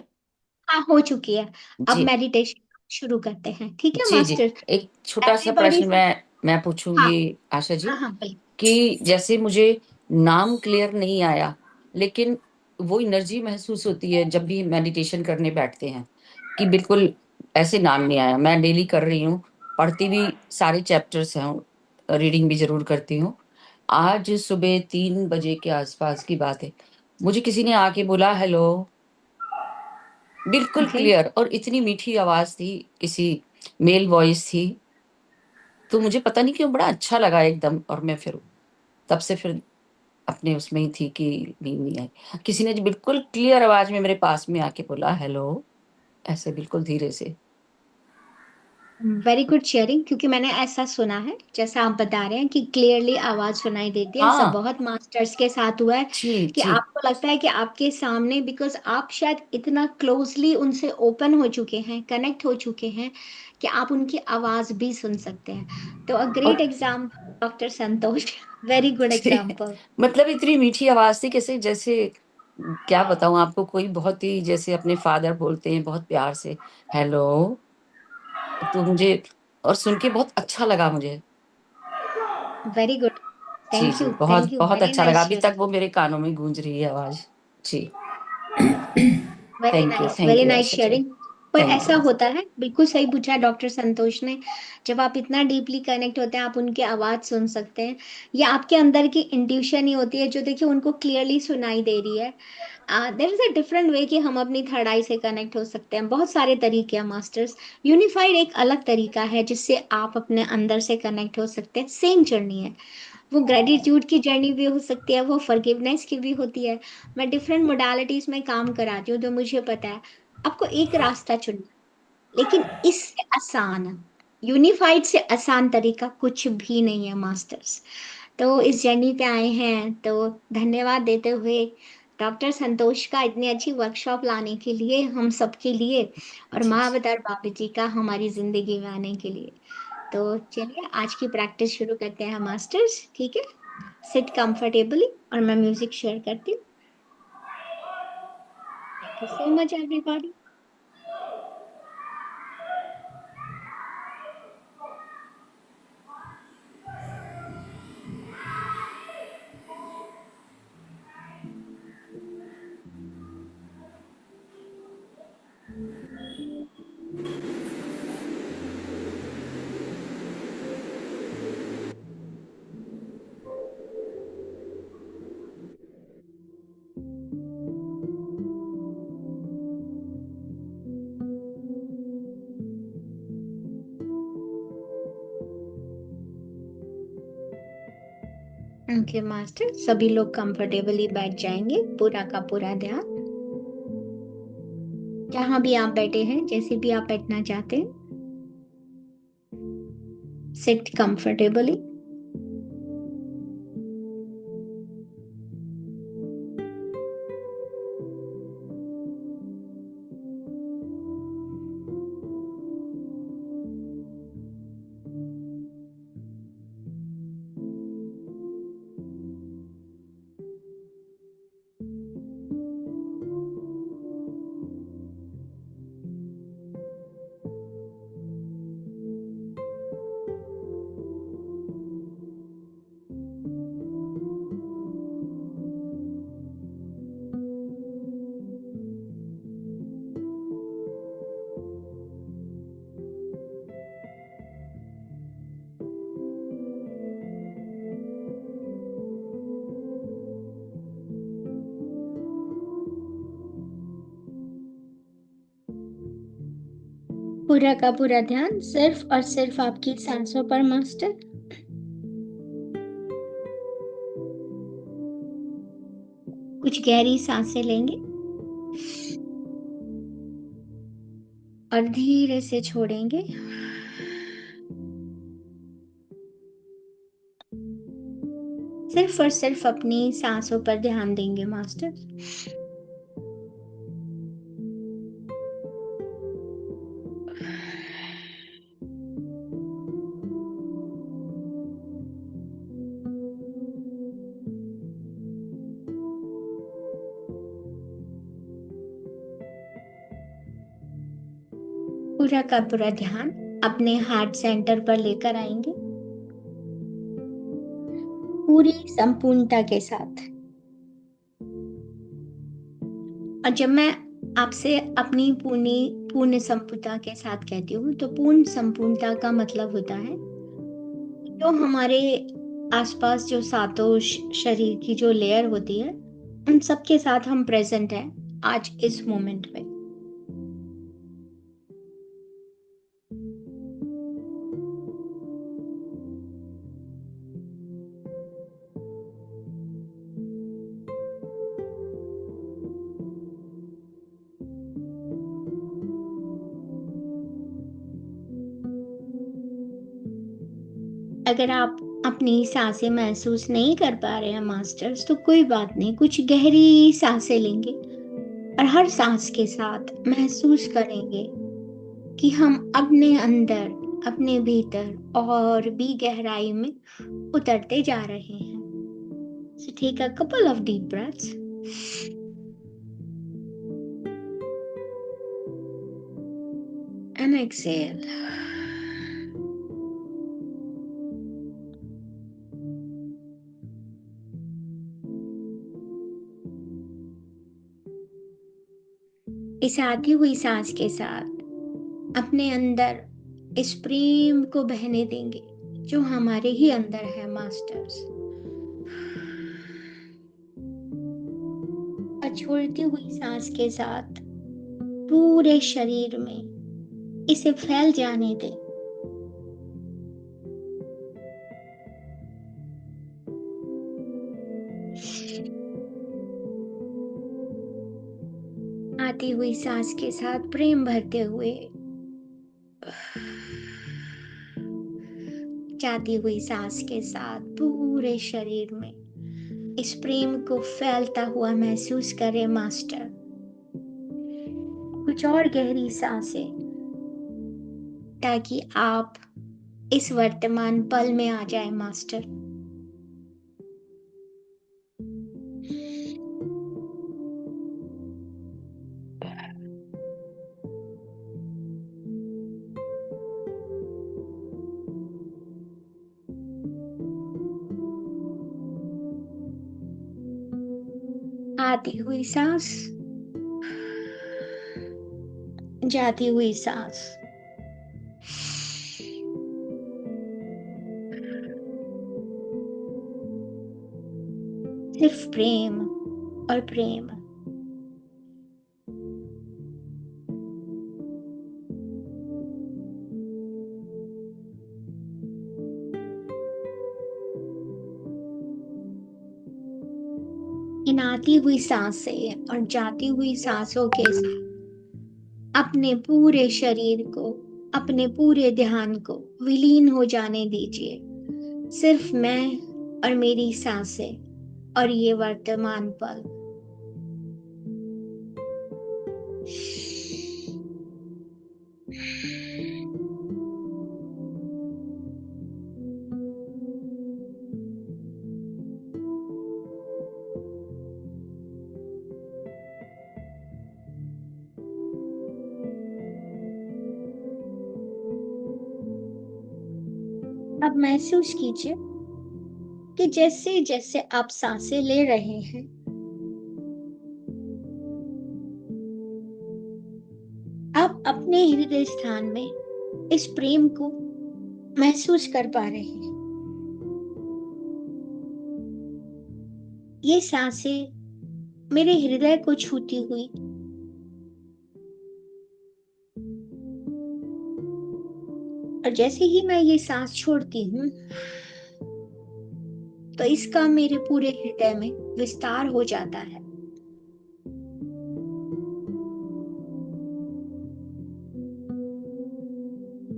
हाँ, हो चुकी है। अब जी मेडिटेशन शुरू करते हैं, ठीक है जी जी, मास्टर? एक छोटा सा एवरीबॉडी। प्रश्न मैं हाँ पूछूंगी आशा जी, हाँ हाँ, बिल्कुल। कि जैसे मुझे नाम क्लियर नहीं आया, लेकिन वो एनर्जी महसूस होती है जब भी मेडिटेशन करने बैठते हैं, कि बिल्कुल ऐसे नाम नहीं आया। मैं डेली कर रही हूँ, पढ़ती भी सारे चैप्टर्स हैं, रीडिंग भी जरूर करती हूँ। आज सुबह 3 बजे के आसपास की बात है, मुझे किसी ने आके बोला हेलो, बिल्कुल ओके। क्लियर, और इतनी मीठी आवाज थी, किसी मेल वॉइस थी। तो मुझे पता नहीं क्यों बड़ा अच्छा लगा एकदम, और मैं फिर तब से फिर अपने उसमें ही थी कि नींद नहीं आई। किसी ने जो बिल्कुल क्लियर आवाज में मेरे पास में आके बोला हेलो, ऐसे बिल्कुल धीरे से। वेरी गुड शेयरिंग, क्योंकि मैंने ऐसा सुना है जैसा आप बता रहे हैं कि क्लियरली आवाज सुनाई देती है। ऐसा हाँ बहुत मास्टर्स के साथ हुआ है जी कि जी आपको लगता है कि आपके सामने, बिकॉज आप शायद इतना क्लोजली उनसे ओपन हो चुके हैं, कनेक्ट हो चुके हैं, कि आप उनकी आवाज भी सुन सकते हैं। तो अ ग्रेट और example doctor Santosh. Very good example. मतलब इतनी मीठी आवाज थी, कैसे जैसे क्या बताऊं आपको, कोई बहुत ही जैसे अपने फादर बोलते हैं बहुत प्यार से हेलो। तो मुझे और सुन के बहुत अच्छा लगा मुझे। Very good. जी जी, बहुत थैंक यू, बहुत वेरी अच्छा लगा, नाइस अभी तक शेयरिंग। वो मेरे कानों में गूंज रही है आवाज। जी, very thank you nice Asha ji, sharing. पर थैंक ऐसा यू। होता है, बिल्कुल सही पूछा डॉक्टर संतोष ने। जब आप इतना डीपली कनेक्ट होते हैं, आप उनकी आवाज सुन सकते हैं, या आपके अंदर की इंट्यूशन ही होती है जो देखिए उनको क्लियरली सुनाई दे रही है। There is a different way कि हम अपनी थर्ड आई से कनेक्ट हो सकते हैं। बहुत सारे तरीके हैं मास्टर्स, यूनिफाइड एक अलग तरीका है जिससे आप अपने अंदर से कनेक्ट हो सकते हैं। सेम जर्नी है, वो ग्रेटिट्यूड की जर्नी भी हो सकती है, वो फॉरगिवनेस की भी होती है। मैं डिफरेंट मोडालिटीज में काम कराती हूँ, तो मुझे पता है आपको एक रास्ता चुनना, लेकिन इससे आसान, यूनिफाइड से आसान तरीका कुछ भी नहीं है मास्टर्स। तो इस जर्नी पे आए हैं, तो धन्यवाद देते हुए डॉक्टर संतोष का इतनी अच्छी वर्कशॉप लाने के लिए हम सबके लिए, और जी महाअवतार बाबा जी का हमारी जिंदगी में आने के लिए। तो चलिए आज की प्रैक्टिस शुरू करते हैं मास्टर्स, ठीक है? सिट कंफर्टेबली, और मैं म्यूजिक शेयर करती हूँ। Thank you so much everybody. Okay master, सभी लोग कंफर्टेबली बैठ जाएंगे, पूरा का पूरा ध्यान। जहां भी आप बैठे हैं, जैसे भी आप बैठना चाहते हैं, सिट कंफर्टेबली। पूरा का पूरा ध्यान सिर्फ और सिर्फ आपकी सांसों पर मास्टर। कुछ गहरी सांसें लेंगे और धीरे से छोड़ेंगे। सिर्फ और सिर्फ अपनी सांसों पर ध्यान देंगे मास्टर। पूरा का पूरा ध्यान अपने हार्ट सेंटर पर लेकर आएंगे पूरी संपूर्णता के साथ। और जब मैं आपसे अपनी पूर्ण संपूर्णता के साथ कहती हूँ तो पूर्ण संपूर्णता का मतलब होता है जो हमारे आसपास जो सातों शरीर की जो लेयर होती है उन सब के साथ हम प्रेजेंट हैं आज इस मोमेंट में। अगर आप अपनी सांसें महसूस नहीं कर पा रहे हैं मास्टर्स तो कोई बात नहीं, कुछ गहरी सांसें लेंगे और हर सांस के साथ महसूस करेंगे कि हम अपने अंदर अपने भीतर और भी गहराई में उतरते जा रहे हैं। So take a couple of deep breaths. And exhale. इस आती हुई सांस के साथ अपने अंदर इस प्रेम को बहने देंगे जो हमारे ही अंदर है मास्टर्स। और छोड़ती हुई सांस के साथ पूरे शरीर में इसे फैल जाने दें। आती हुई सांस के साथ प्रेम भरते हुए जाती हुई सांस के साथ पूरे शरीर में इस प्रेम को फैलता हुआ महसूस करें मास्टर। कुछ और गहरी सांसें ताकि आप इस वर्तमान पल में आ जाए मास्टर। आती हुई सांस, जाती हुई सांस। सिर्फ प्रेम और प्रेम। इन आती हुई सांसें और जाती हुई सांसों के साथ अपने पूरे शरीर को, अपने पूरे ध्यान को विलीन हो जाने दीजिए। सिर्फ मैं और मेरी सांसें और ये वर्तमान पल। अब महसूस कीजिए कि जैसे जैसे आप सांसें ले रहे हैं आप अपने हृदय स्थान में इस प्रेम को महसूस कर पा रहे हैं। ये सांसें मेरे हृदय को छूती हुई और जैसे ही मैं ये सांस छोड़ती हूँ तो इसका मेरे पूरे हृदय में विस्तार हो जाता है।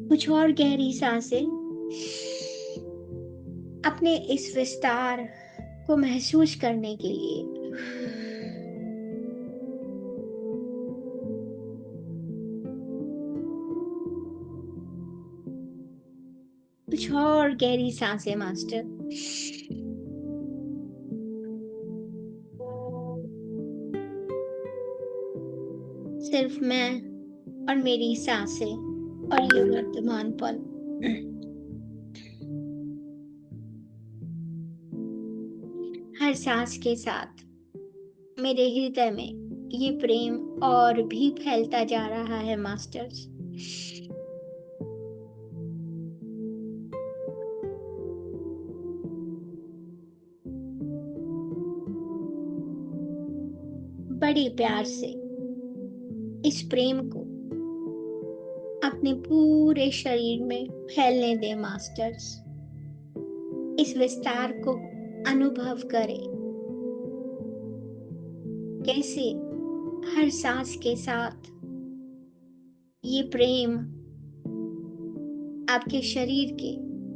कुछ और गहरी सांसें अपने इस विस्तार को महसूस करने के लिए कुछ और गहरी सांसें मास्टर। सिर्फ मैं और मेरी सांसें और ये वर्तमान पल। हर सांस के साथ मेरे हृदय में ये प्रेम और भी फैलता जा रहा है मास्टर्स। बड़े प्यार से इस प्रेम को अपने पूरे शरीर में फैलने दे मास्टर्स। इस विस्तार को अनुभव करें, कैसे हर सांस के साथ ये प्रेम आपके शरीर के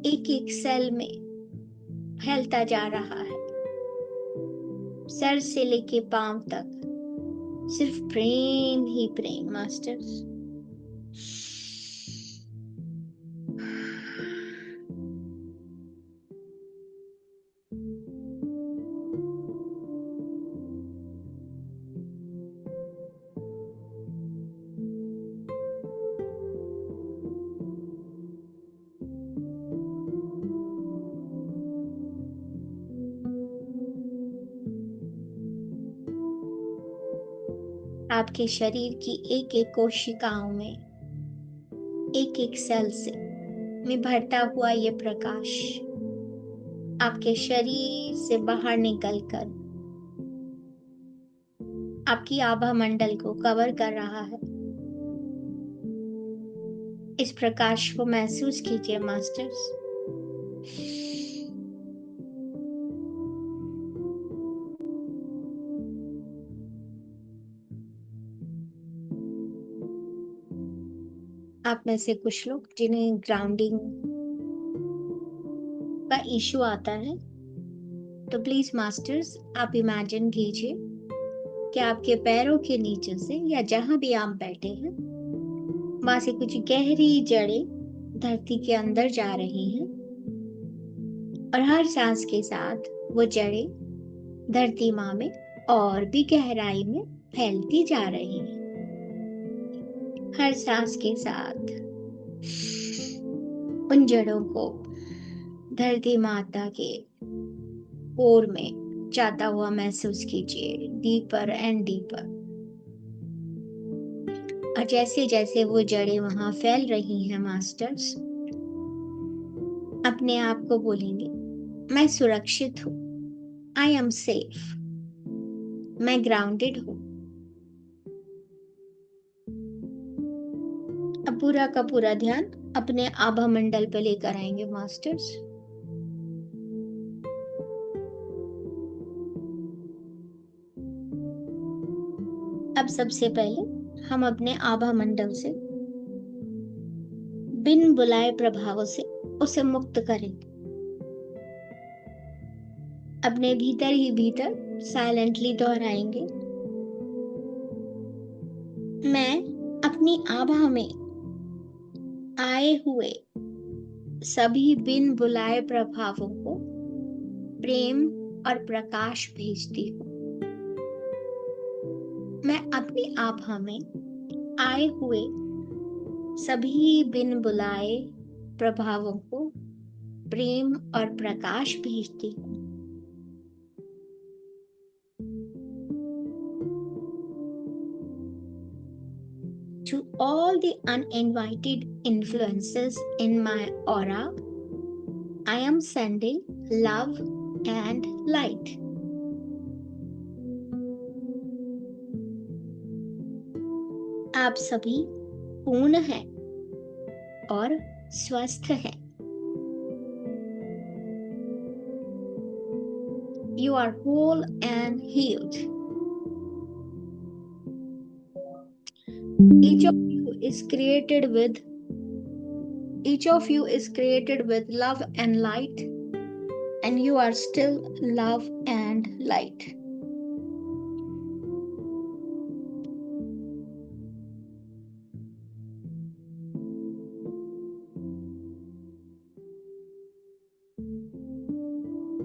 एक एक सेल में फैलता जा रहा है। सर से लेके पांव तक सिर्फ प्रेम ही प्रेम मास्टर्स। आपके शरीर की एक एक कोशिकाओं में एक एक सेल से में भरता हुआ ये प्रकाश आपके शरीर से बाहर निकलकर आपकी आभा मंडल को कवर कर रहा है। इस प्रकाश को महसूस कीजिए मास्टर्स। आप में से कुछ लोग जिन्हें ग्राउंडिंग का इशू आता है, तो प्लीज मास्टर्स आप इमेजिन कीजिए कि आपके पैरों के नीचे से या जहां भी आप बैठे हैं वहां से कुछ गहरी जड़ें धरती के अंदर जा रही हैं और हर सांस के साथ वो जड़ें धरती माँ में और भी गहराई में फैलती जा रही हैं। हर सांस के साथ उन जड़ों को धरती माता के कोर में जाता हुआ महसूस कीजिए, डीपर एंड डीपर। और जैसे जैसे वो जड़ें वहां फैल रही हैं मास्टर्स, अपने आप को बोलेंगे, मैं सुरक्षित हूँ, आई एम सेफ, मैं ग्राउंडेड हूँ। अब पूरा का पूरा ध्यान अपने आभा मंडल पे लेकर आएंगे मास्टर्स। अब सबसे पहले हम अपने आभा मंडल से बिन बुलाए प्रभावों से उसे मुक्त करेंगे। अपने भीतर ही भीतर साइलेंटली दोहराएंगे, मैं अपनी आभा में आए हुए सभी बिन बुलाए प्रभावों को प्रेम और प्रकाश भेजती हूँ। मैं अपनी आभा में आए हुए सभी बिन बुलाए प्रभावों को प्रेम और प्रकाश भेजती हूँ। To all the uninvited influences in my aura, I am sending love and light. आप सभी पूर्ण हैं और स्वस्थ हैं। You are whole and healed. Each of you is created with love and light, and you are still love and light.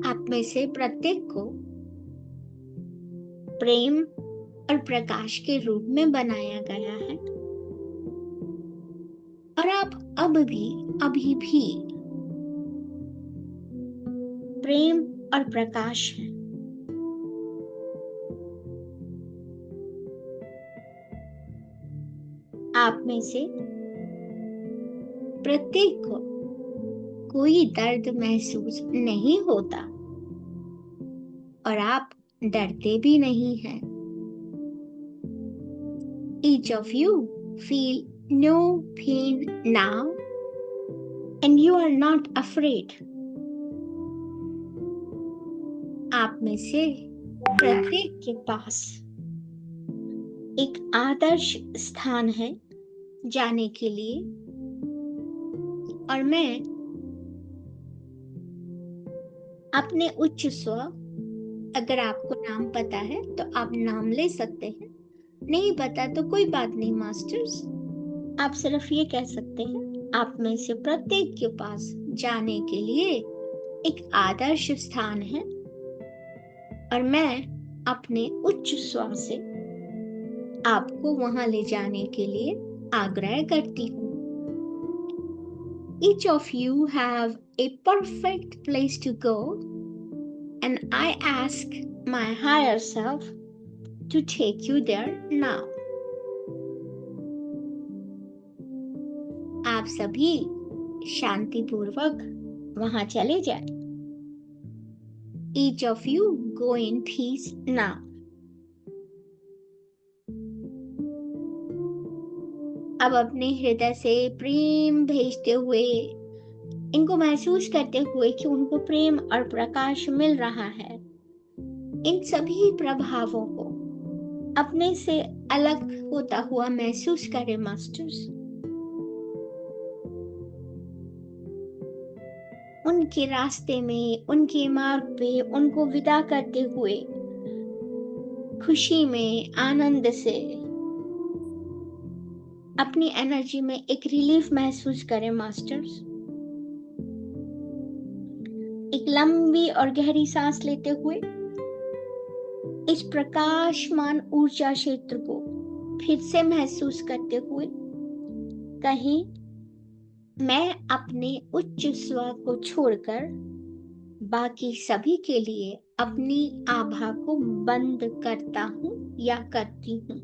आप में से प्रत्येक को प्रेम और प्रकाश के रूप में बनाया गया है, और आप अभी भी प्रेम और प्रकाश हैं। आप में से प्रत्येक को कोई दर्द महसूस नहीं होता, और आप डरते भी नहीं हैं। Each of you feel no pain now, and you are not afraid. आप में से प्रत्येक के पास एक आदर्श स्थान है जाने के लिए, और मैं अपने उच्च स्व, अगर आपको नाम पता है तो आप नाम ले सकते हैं, नहीं पता तो कोई बात नहीं मास्टर्स, आप सिर्फ ये कह सकते हैं आप में से प्रत्येक के पास जाने के लिए एक आदर्श स्थान है, और मैं अपने उच्च स्व से आपको वहां ले जाने के लिए आग्रह करती हूँ। Each of you have a perfect place to go, and I ask my higher self to take you there now. आप सभी शांतिपूर्वक वहां चले जाएं। Each of you go in peace now. अब अपने हृदय से प्रेम भेजते हुए, इनको महसूस करते हुए कि उनको प्रेम और प्रकाश मिल रहा है, इन सभी प्रभावों को अपने से अलग होता हुआ महसूस करें मास्टर्स। उनके रास्ते में, उनके मार्ग पे उनको विदा करते हुए खुशी में, आनंद से अपनी एनर्जी में एक रिलीफ महसूस करें मास्टर्स। एक लंबी और गहरी सांस लेते हुए इस प्रकाशमान ऊर्जा क्षेत्र को फिर से महसूस करते हुए कहीं, मैं अपने उच्च स्व को छोड़कर बाकी सभी के लिए अपनी आभा को बंद करता हूं या करती हूं।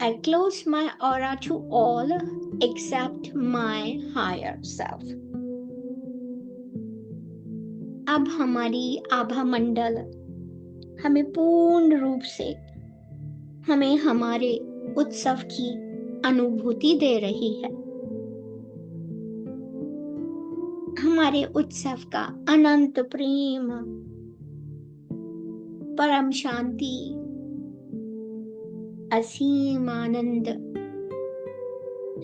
I close my aura to all except my higher self. अब हमारी आभा मंडल हमें पूर्ण रूप से हमें हमारे उत्सव की अनुभूति दे रही है। हमारे उत्सव का अनंत प्रेम, परम शांति, असीम आनंद,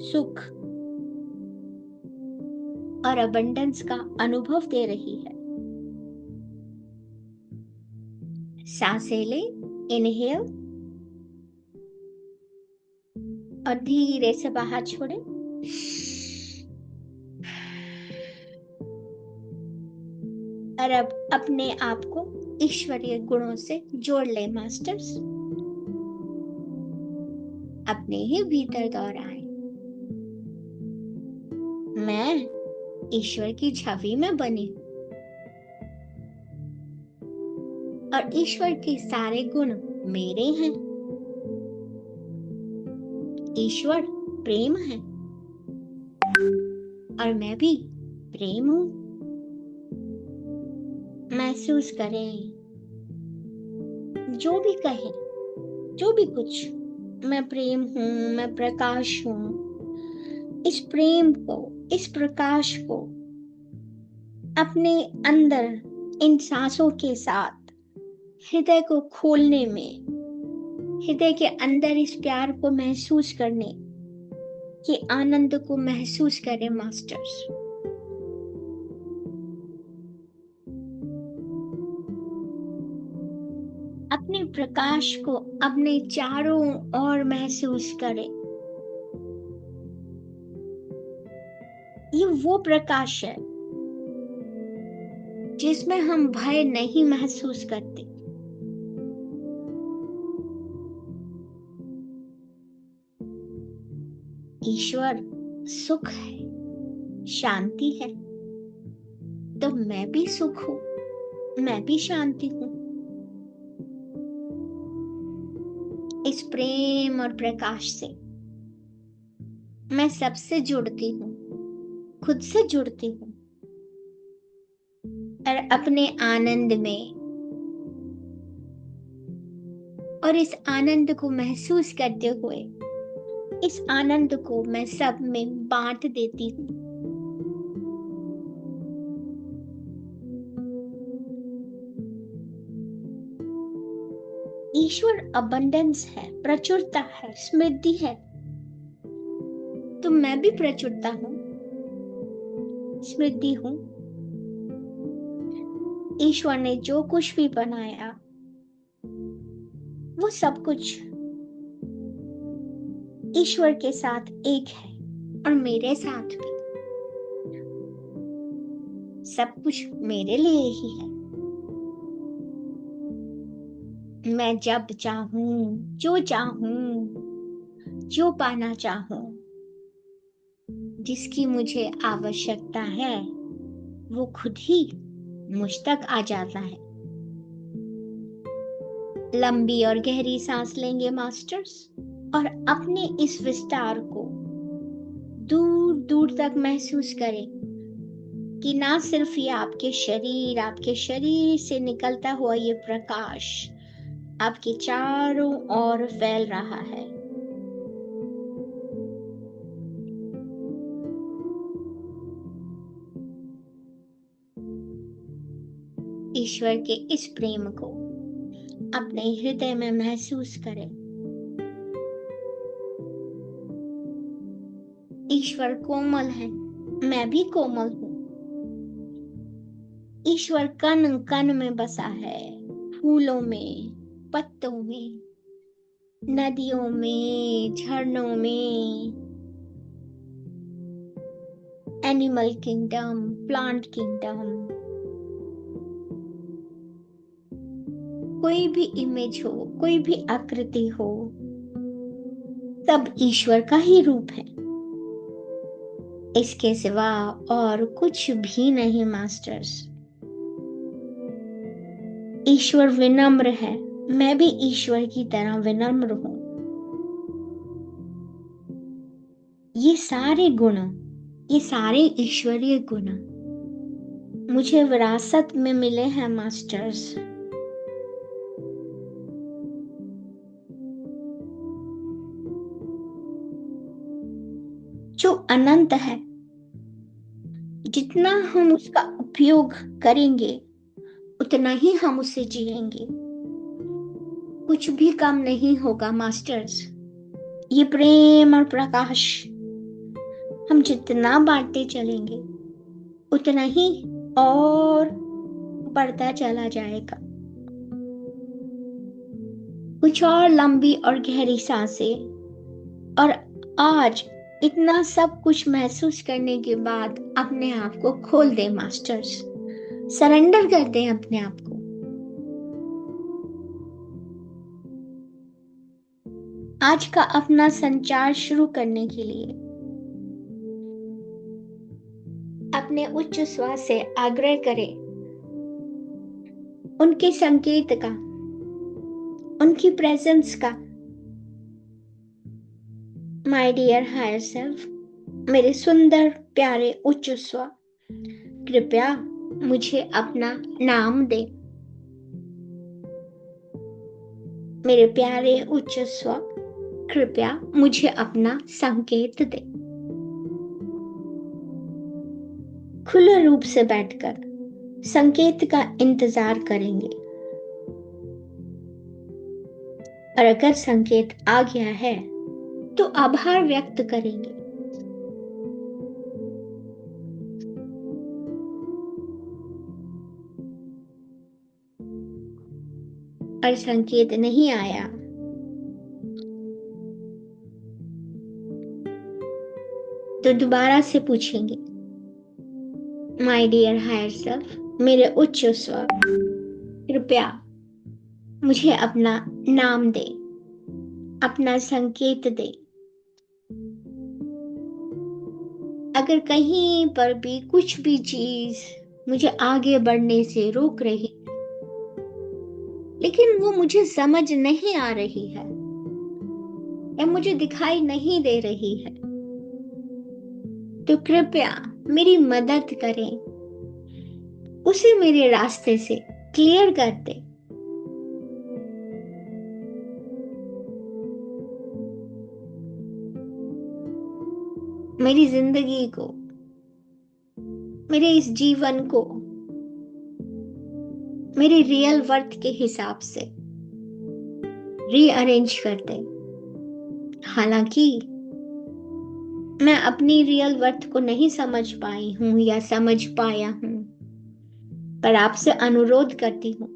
सुख और अबंडेंस का अनुभव दे रही है। सांसें ले, इनहेल और धीरे से बाहर छोड़े। और अब अपने आप को ईश्वरीय गुणों से जोड़ ले मास्टर्स। अपने ही भीतर दोहराएं, मैं ईश्वर की छवि में बनी हूं, और ईश्वर के सारे गुण मेरे हैं। ईश्वर प्रेम है, और मैं भी प्रेम हूं। महसूस करें, जो भी कहें, जो भी कुछ मैं प्रेम हूँ, मैं प्रकाश हूँ। इस प्रेम को, इस प्रकाश को अपने अंदर इन सांसों के साथ हृदय को खोलने में, हृदय के अंदर इस प्यार को महसूस करने के आनंद को महसूस करें मास्टर्स। अपने प्रकाश को अपने चारों ओर महसूस करें। ये वो प्रकाश है जिसमें हम भय नहीं महसूस करते। ईश्वर सुख है, शांति है, तो मैं भी सुख हूं, मैं भी शांति हूं। इस प्रेम और प्रकाश से मैं सबसे जुड़ती हूँ, खुद से जुड़ती हूँ और अपने आनंद में, और इस आनंद को महसूस करते हुए इस आनंद को मैं सब में बांट देती हूँ। ईश्वर अबंडेंस है, प्रचुरता है, समृद्धि है, तो मैं भी प्रचुरता हूँ, समृद्धि हूँ। ईश्वर ने जो कुछ भी बनाया वो सब कुछ ईश्वर के साथ एक है और मेरे साथ भी सब कुछ मेरे लिए ही है। मैं जब चाहूं, जो चाहूं, जो पाना चाहूं, जिसकी मुझे आवश्यकता है वो खुद ही मुझ तक आ जाता है। लंबी और गहरी सांस लेंगे मास्टर्स और अपने इस विस्तार को दूर दूर तक महसूस करें कि ना सिर्फ ये आपके शरीर से निकलता हुआ ये प्रकाश आपके चारों ओर फैल रहा है। ईश्वर के इस प्रेम को अपने हृदय में महसूस करें। ईश्वर कोमल है, मैं भी कोमल हूँ। ईश्वर कण कण में बसा है, फूलों में, पत्तों में, नदियों में, झरनों में, एनिमल किंगडम, प्लांट किंगडम। कोई भी इमेज हो, कोई भी आकृति हो, सब ईश्वर का ही रूप है। इसके सिवा और कुछ भी नहीं मास्टर्स। ईश्वर विनम्र है, मैं भी ईश्वर की तरह विनम्र हूं। ये सारे गुण, ये सारे ईश्वरीय गुण मुझे विरासत में मिले हैं मास्टर्स। जो अनंत है, जितना हम उसका उपयोग करेंगे उतना ही हम उसे जिएंगे। कुछ भी कम नहीं होगा मास्टर्स। ये प्रेम और प्रकाश हम जितना बांटते चलेंगे उतना ही और बढ़ता चला जाएगा। कुछ और लंबी और गहरी सांसें, और आज इतना सब कुछ महसूस करने के बाद अपने आप को खोल दे मास्टर्स, सरेंडर कर दे अपने आप को। आज का अपना संचार शुरू करने के लिए अपने उच्च श्वास से आग्रह करें उनके संकेत का, उनकी प्रेजेंस का। माय डियर हायर सेल्फ, मेरे सुंदर प्यारे उच्च स्व, कृपया मुझे अपना नाम दे। मेरे प्यारे उच्च स्व, कृपया मुझे अपना संकेत दे। खुले रूप से बैठकर संकेत का इंतजार करेंगे, और अगर संकेत आ गया है तो आभार व्यक्त करेंगे। और संकेत नहीं आया तो दोबारा से पूछेंगे, माय डियर हायर सेल्फ, मेरे उच्च स्व, कृपया मुझे अपना नाम दे, अपना संकेत दे। अगर कहीं पर भी कुछ भी चीज मुझे आगे बढ़ने से रोक रही है, लेकिन वो मुझे समझ नहीं आ रही है या मुझे दिखाई नहीं दे रही है, तो कृपया मेरी मदद करें, उसे मेरे रास्ते से क्लियर कर दे। मेरी जिंदगी को, मेरे इस जीवन को मेरे रियल वर्थ के हिसाब से रीअरेंज कर दे। हालांकि मैं अपनी रियल वर्थ को नहीं समझ पाई हूं या समझ पाया हूं, पर आपसे अनुरोध करती हूं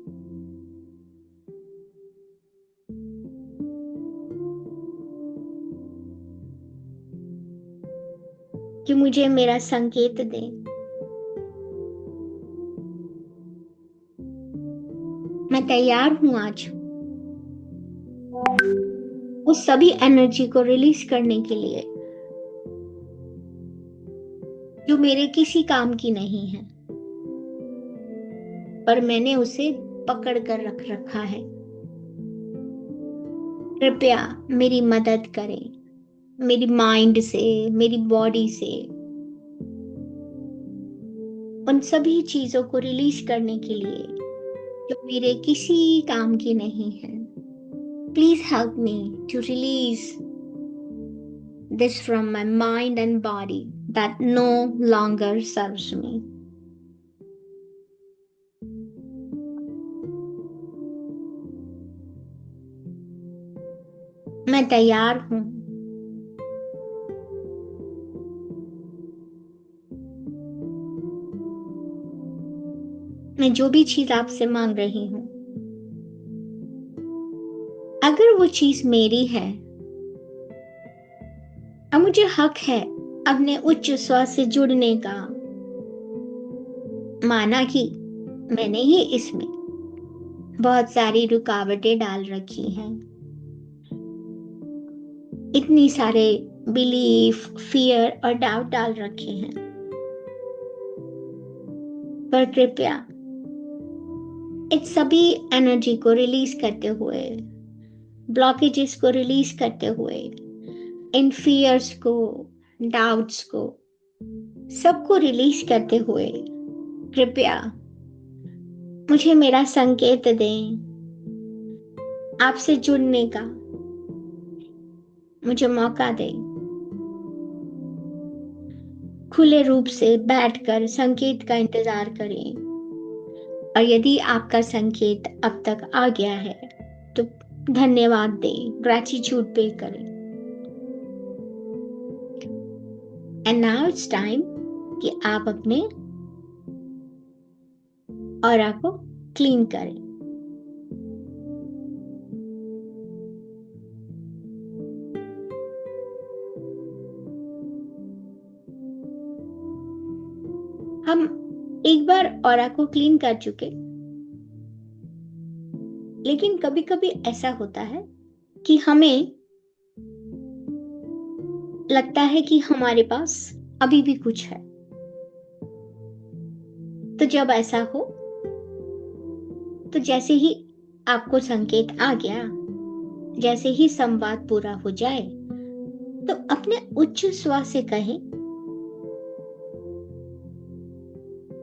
कि मुझे मेरा संकेत दें। मैं तैयार हूं आज उस सभी एनर्जी को रिलीज करने के लिए जो मेरे किसी काम की नहीं है, पर मैंने उसे पकड़ कर रख रखा है। कृपया मेरी मदद करें, मेरी माइंड से, मेरी बॉडी से उन सभी चीजों को रिलीज करने के लिए जो मेरे किसी काम की नहीं है। Please help me to release this from my mind and body that no longer serves me. मैं तैयार हूं मैं जो भी चीज आपसे मांग रही हूं, अगर वो चीज मेरी है, अब मुझे हक है अपने उच्च स्व से जुड़ने का। माना कि मैंने ही इसमें बहुत सारी रुकावटें डाल रखी हैं, इतनी सारे बिलीफ, फियर और डाउट डाल रखे हैं, पर कृपया इस सभी एनर्जी को रिलीज करते हुए, ब्लॉकेजेस को रिलीज करते हुए, इन फियर्स को, डाउट्स को, सबको रिलीज करते हुए, कृपया मुझे मेरा संकेत दें, आपसे जुड़ने का मुझे मौका दें। खुले रूप से बैठकर संकेत का इंतजार करें, और यदि आपका संकेत अब तक आ गया है तो धन्यवाद दें, ग्रैटिट्यूड पे करें। एंड नाउ इट्स टाइम कि आप अपने ऑरा को क्लीन करें। हम एक बार ऑरा को क्लीन कर चुके, लेकिन कभी कभी ऐसा होता है कि हमें लगता है कि हमारे पास अभी भी कुछ है। तो जब ऐसा हो, तो जैसे ही आपको संकेत आ गया, जैसे ही संवाद पूरा हो जाए, तो अपने उच्च स्व से कहें,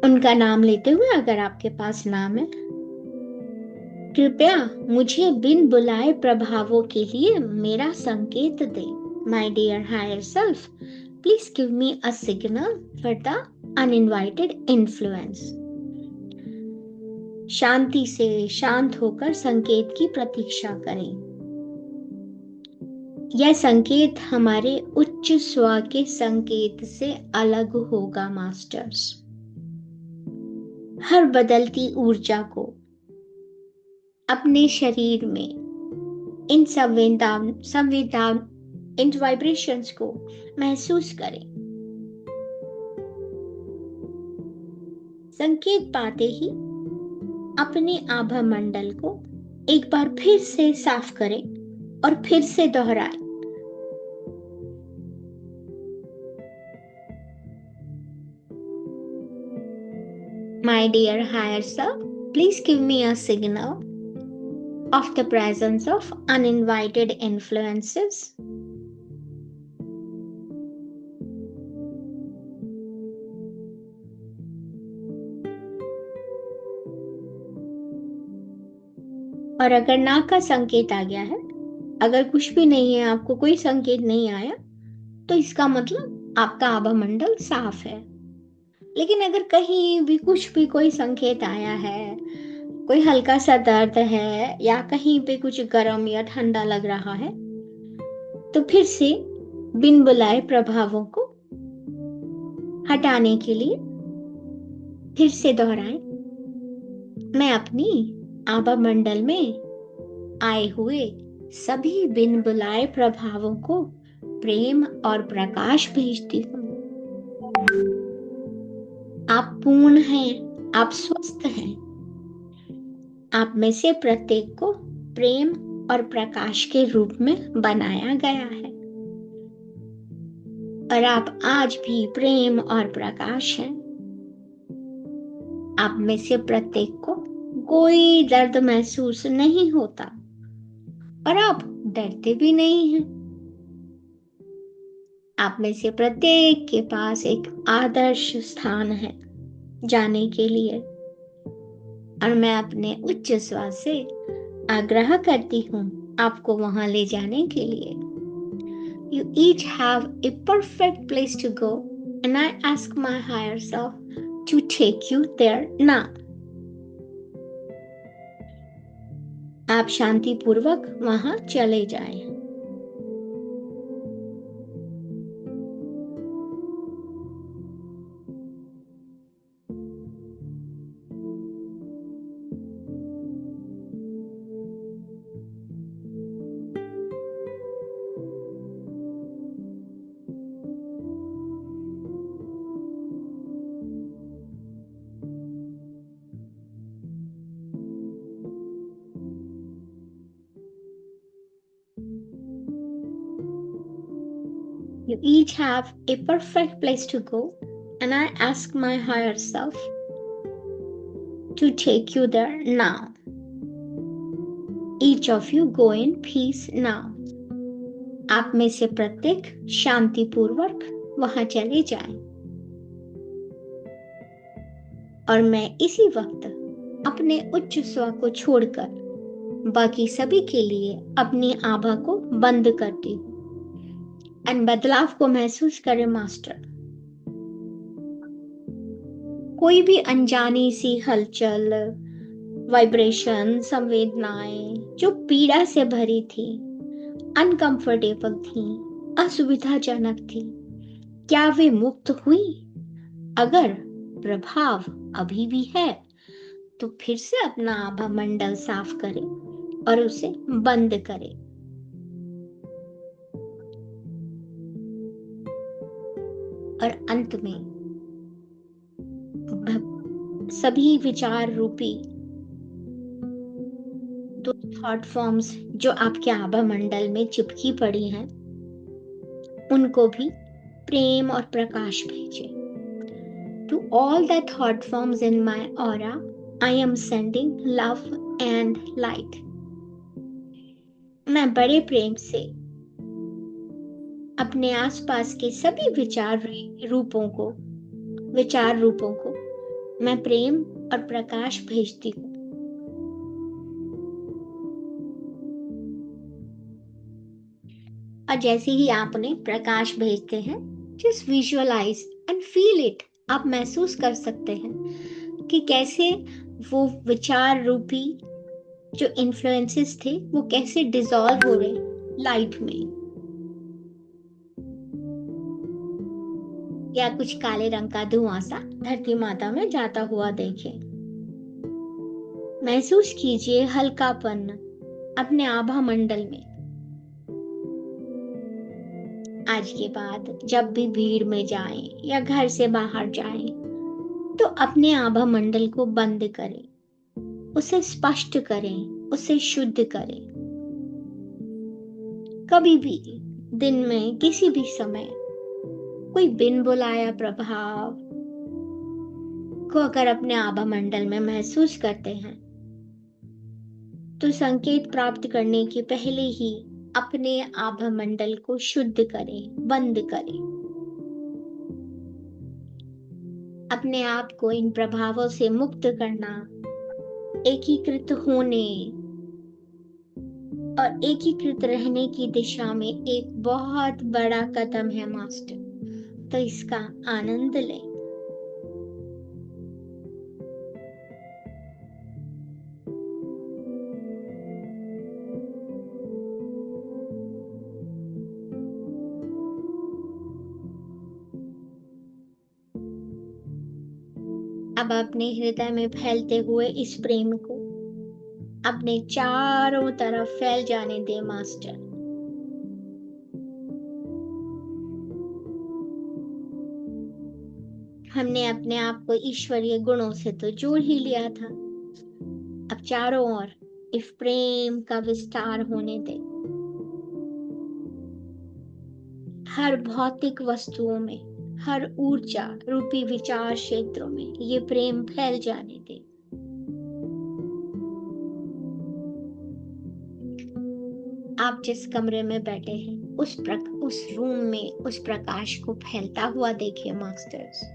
उनका नाम लेते हुए, अगर आपके पास नाम है, कृपया मुझे बिन बुलाए प्रभावों के लिए मेरा संकेत दे। My dear higher self, please give me a signal for the uninvited influence. शांति से शांत होकर संकेत की प्रतीक्षा करें। यह संकेत हमारे उच्च स्व के संकेत से अलग होगा मास्टर्स। हर बदलती ऊर्जा को अपने शरीर में इन इन वाइब्रेशंस को महसूस करें। संकेत पाते ही अपने आभा मंडल को एक बार फिर से साफ करें और फिर से दोहराएं। My dear higher self, please give me a signal of the presence of uninvited influences. और अगर ना का संकेत आ गया है, अगर कुछ भी नहीं है, आपको कोई संकेत नहीं आया, तो इसका मतलब आपका आभा मंडल साफ है। लेकिन अगर कहीं भी कुछ भी कोई संकेत आया है, कोई हल्का सा दर्द है या कहीं पे कुछ गर्म या ठंडा लग रहा है, तो फिर से बिन बुलाए प्रभावों को हटाने के लिए फिर से दोहराएं। मैं अपनी आभा मंडल में आए हुए सभी बिन बुलाए प्रभावों को प्रेम और प्रकाश भेजती हूँ। आप पूर्ण हैं, आप स्वस्थ हैं। आप में से प्रत्येक को प्रेम और प्रकाश के रूप में बनाया गया है और आप आज भी प्रेम और प्रकाश हैं। आप में से प्रत्येक को कोई दर्द महसूस नहीं होता और आप डरते भी नहीं हैं। आप में से प्रत्येक के पास एक आदर्श स्थान है जाने के लिए और मैं अपने उच्च स्वर से आग्रह करती हूँ आपको वहां ले जाने के लिए। You each have a perfect place to go and I ask my higher self to take you there now. आप शांति पूर्वक वहां चले जाएं। You each have a perfect place to go and I ask my higher self to take you there now. Each of you go in peace now. आप में से प्रत्येक शांति पूर्वक वहां चले जाएं। और मैं इसी वक्त अपने उच्च स्व को छोड़कर बाकी सभी के लिए अपनी आभा को बंद करती हूँ। और बदलाव को महसूस करें मास्टर। कोई भी अनजानी सी हलचल, वाइब्रेशन, संवेदनाएं जो पीड़ा से भरी थी, अनकंफर्टेबल थी, असुविधाजनक थी, क्या वे मुक्त हुई? अगर प्रभाव अभी भी है तो फिर से अपना आभा मंडल साफ करें और उसे बंद करें। और अंत में सभी विचार रूपी दो थॉट फॉर्म्स जो आपके आभा मंडल में चिपकी पड़ी हैं, उनको भी प्रेम और प्रकाश भेजें। To all the thought forms in my aura, I am sending love and light. मैं बड़े प्रेम से अपने आसपास के सभी विचार रूपों को मैं प्रेम और प्रकाश भेजती हूँ। और जैसे ही आपने प्रकाश भेजते हैं, just visualise and feel it. आप महसूस कर सकते हैं कि कैसे वो विचार रूपी जो इन्फ्लुएंसेस थे वो कैसे डिसॉल्व हो रहे लाइट में, या कुछ काले रंग का धुआं सा धरती माता में जाता हुआ देखें। महसूस कीजिए हल्कापन अपने आभा मंडल में। आज के बाद जब भी भीड़ में जाएं या घर से बाहर जाएं, तो अपने आभा मंडल को बंद करें, उसे स्पष्ट करें, उसे शुद्ध करें। कभी भी दिन में किसी भी समय कोई बिन बुलाया प्रभाव को अगर अपने आभा मंडल में महसूस करते हैं, तो संकेत प्राप्त करने के पहले ही अपने आभा मंडल को शुद्ध करें, बंद करें। अपने आप को इन प्रभावों से मुक्त करना एकीकृत होने और एकीकृत रहने की दिशा में एक बहुत बड़ा कदम है मास्टर। तो इसका आनंद लें। अब अपने हृदय में फैलते हुए इस प्रेम को अपने चारों तरफ फैल जाने दे मास्टर। हमने अपने आप को ईश्वरीय गुणों से तो जोड़ ही लिया था, अब चारों ओर इस प्रेम का विस्तार होने दे। हर भौतिक वस्तुओं में, हर ऊर्जा रूपी विचार क्षेत्रों में ये प्रेम फैल जाने दे। आप जिस कमरे में बैठे हैं उस रूम में उस प्रकाश को फैलता हुआ देखिए मास्टर्स।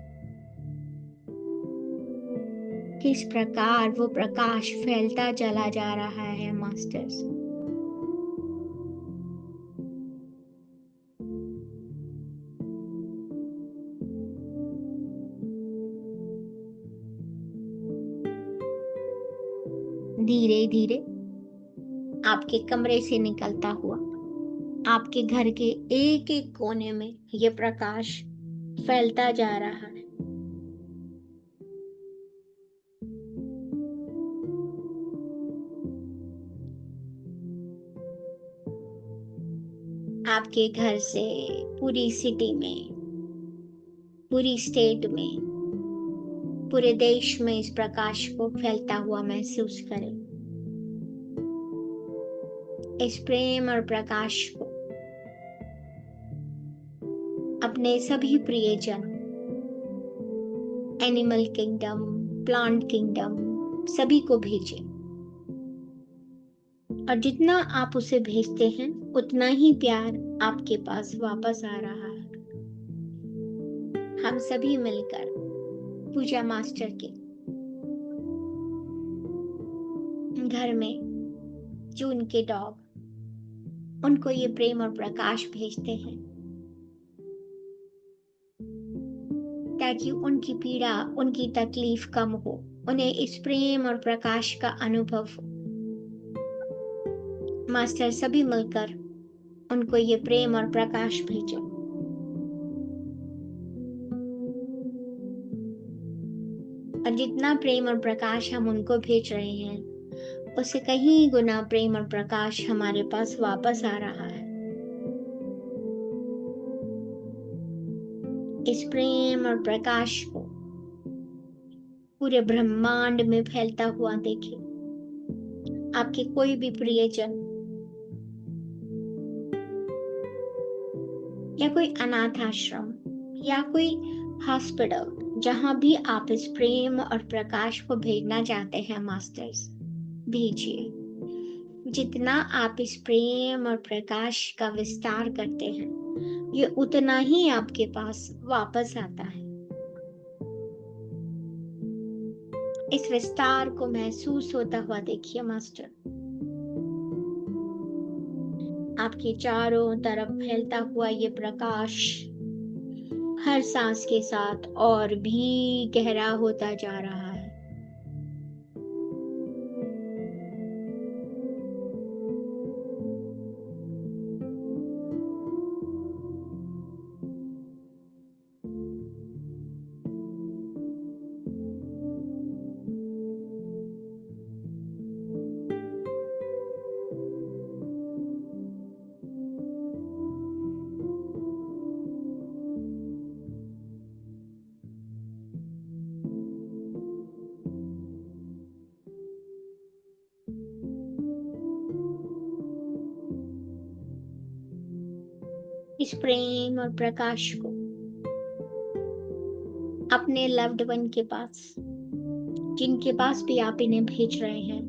किस प्रकार वो प्रकाश फैलता चला जा रहा है मास्टर्स। धीरे धीरे आपके कमरे से निकलता हुआ आपके घर के एक एक कोने में ये प्रकाश फैलता जा रहा है। आपके घर से पूरी सिटी में, पूरी स्टेट में, पूरे देश में इस प्रकाश को फैलता हुआ महसूस करें। इस प्रेम और प्रकाश को अपने सभी प्रियजन, एनिमल किंगडम, प्लांट किंगडम, सभी को भेजें। और जितना आप उसे भेजते हैं उतना ही प्यार आपके पास वापस आ रहा है। हम सभी मिलकर पूजा मास्टर के घर में जो उनके डॉग, उनको ये प्रेम और प्रकाश भेजते हैं ताकि उनकी पीड़ा, उनकी तकलीफ कम हो, उन्हें इस प्रेम और प्रकाश का अनुभव हो। मास्टर सभी मिलकर उनको ये प्रेम और प्रकाश भेजो। और जितना प्रेम और प्रकाश हम उनको भेज रहे हैं उससे कहीं गुना प्रेम और प्रकाश हमारे पास वापस आ रहा है। इस प्रेम और प्रकाश को पूरे ब्रह्मांड में फैलता हुआ देखें। आपके कोई भी प्रियजन या कोई अनाथ आश्रम या कोई हॉस्पिटल, जहां भी आप इस प्रेम और प्रकाश को भेजना चाहते हैं मास्टर्स, भेजिए। जितना आप इस प्रेम और प्रकाश का विस्तार करते हैं ये उतना ही आपके पास वापस आता है। इस विस्तार को महसूस होता हुआ देखिए मास्टर। आपके चारों तरफ फैलता हुआ ये प्रकाश हर सांस के साथ और भी गहरा होता जा रहा है। इस प्रेम और प्रकाश को अपने लव्ड वन के पास, जिनके पास भी आप इन्हें भेज रहे हैं,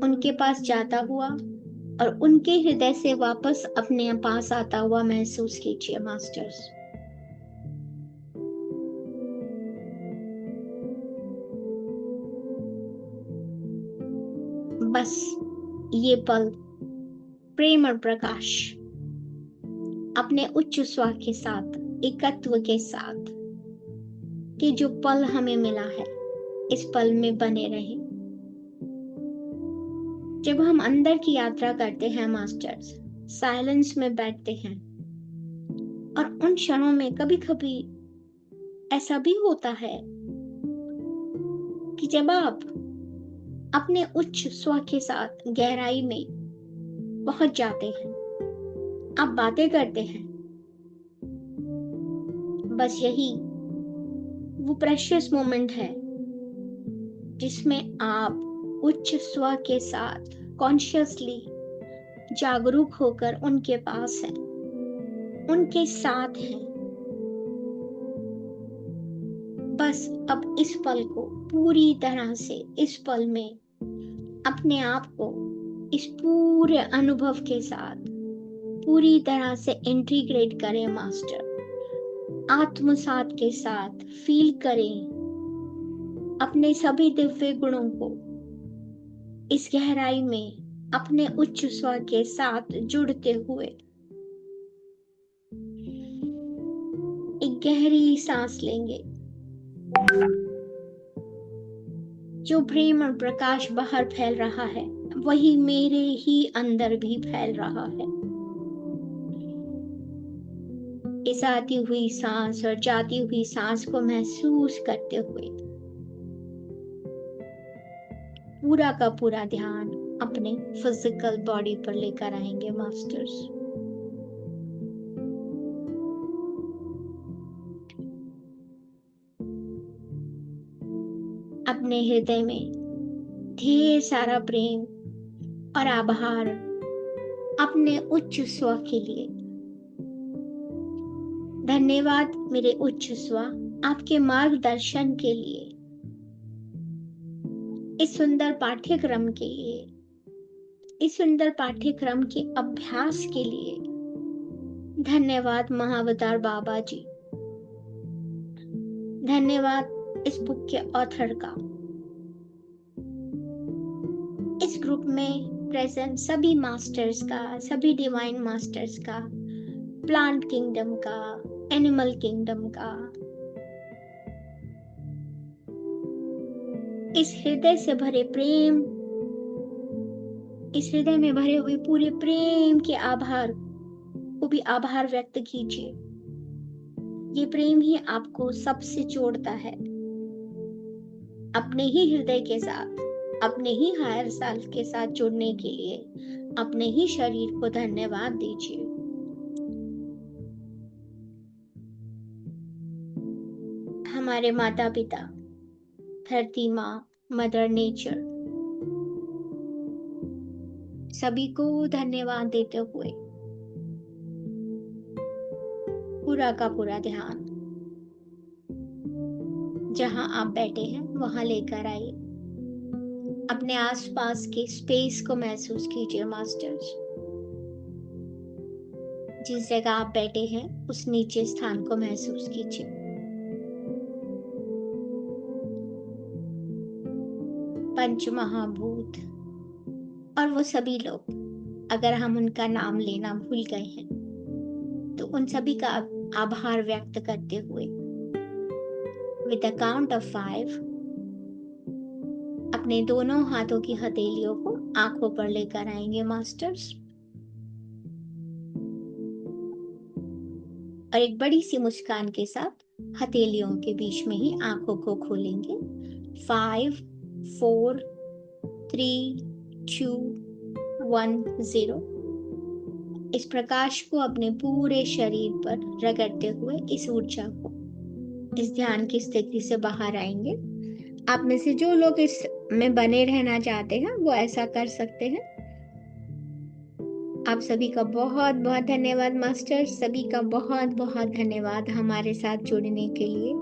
उनके पास जाता हुआ और उनके हृदय से वापस अपने पास आता हुआ महसूस कीजिए मास्टर्स। बस ये पल प्रेम और प्रकाश अपने उच्च स्वर के साथ, एकत्व के साथ कि जो पल हमें मिला है, इस पल में बने रहे। जब हम अंदर की यात्रा करते हैं मास्टर्स, साइलेंस में बैठते हैं, और उन क्षणों में कभी कभी ऐसा भी होता है कि जब आप अपने उच्च स्वर के साथ गहराई में पहुंच जाते हैं, आप बातें करते हैं, बस यही वो प्रेशियस मोमेंट है जिसमें आप उच्च स्वर के साथ कॉन्शियसली जागरूक होकर उनके पास हैं, उनके साथ हैं। बस अब इस पल को पूरी तरह से, इस पल में अपने आप को इस पूरे अनुभव के साथ पूरी तरह से इंटीग्रेट करें मास्टर। आत्मसात के साथ फील करें अपने सभी दिव्य गुणों को इस गहराई में अपने उच्च स्वर के साथ जुड़ते हुए। एक गहरी सांस लेंगे। जो प्रेम और प्रकाश बाहर फैल रहा है, वही मेरे ही अंदर भी फैल रहा है। इस आती हुई सांस और जाती हुई सांस को महसूस करते हुए पूरा का पूरा ध्यान अपने फिजिकल बॉडी पर लेकर आएंगे मास्टर्स। अपने हृदय में ढेर सारा प्रेम और आभार अपने उच्च स्व के लिए। धन्यवाद मेरे उच्च स्व, आपके मार्गदर्शन के लिए, इस सुंदर पाठ्यक्रम के लिए, इस सुंदर पाठ्यक्रम के अभ्यास के लिए। धन्यवाद महाअवतार बाबा जी। धन्यवाद इस बुक के ऑथर का, इस ग्रुप में प्रेजेंट सभी मास्टर्स का, सभी डिवाइन मास्टर्स का, प्लांट किंगडम का, एनिमल किंगडम का, इस हृदय से भरे प्रेम, इस हृदय में भरे हुए पूरे प्रेम के आभार को भी आभार व्यक्त कीजिए। ये प्रेम ही आपको सबसे जोड़ता है, अपने ही हृदय के साथ, अपने ही हायर सेल्फ के साथ जुड़ने के लिए अपने ही शरीर को धन्यवाद दीजिए। हमारे माता पिता, धरती माँ, मदर नेचर, सभी को धन्यवाद देते हुए पूरा का पूरा ध्यान जहां आप बैठे हैं वहां लेकर आइए। अपने आसपास के स्पेस को महसूस कीजिए मास्टर्स। जिस जगह आप बैठे हैं उस नीचे स्थान को महसूस कीजिए। पंच महाभूत और वो सभी लोग अगर हम उनका नाम लेना भूल गए हैं तो उन सभी का आभार व्यक्त करते हुए विद द काउंट ऑफ 5 अपने दोनों हाथों की हथेलियों को आंखों पर लेकर आएंगे मास्टर्स, और एक बड़ी सी मुस्कान के साथ हथेलियों के बीच में ही आंखों को खोलेंगे। 5 4 3 2 1 0। इस प्रकाश को अपने पूरे शरीर पर रगड़ते हुए इस ऊर्जा को, इस ध्यान की स्थिति से बाहर आएंगे। आप में से जो लोग इस में बने रहना चाहते हैं वो ऐसा कर सकते हैं। आप सभी का बहुत बहुत धन्यवाद मास्टर, सभी का बहुत बहुत धन्यवाद हमारे साथ जुड़ने के लिए।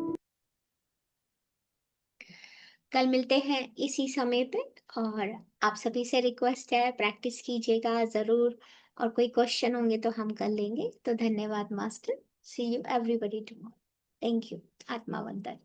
कल मिलते हैं इसी समय पे, और आप सभी से रिक्वेस्ट है प्रैक्टिस कीजिएगा जरूर, और कोई क्वेश्चन होंगे तो हम कर लेंगे। तो धन्यवाद master, see you everybody tomorrow. Thank you. आत्मा वंदन।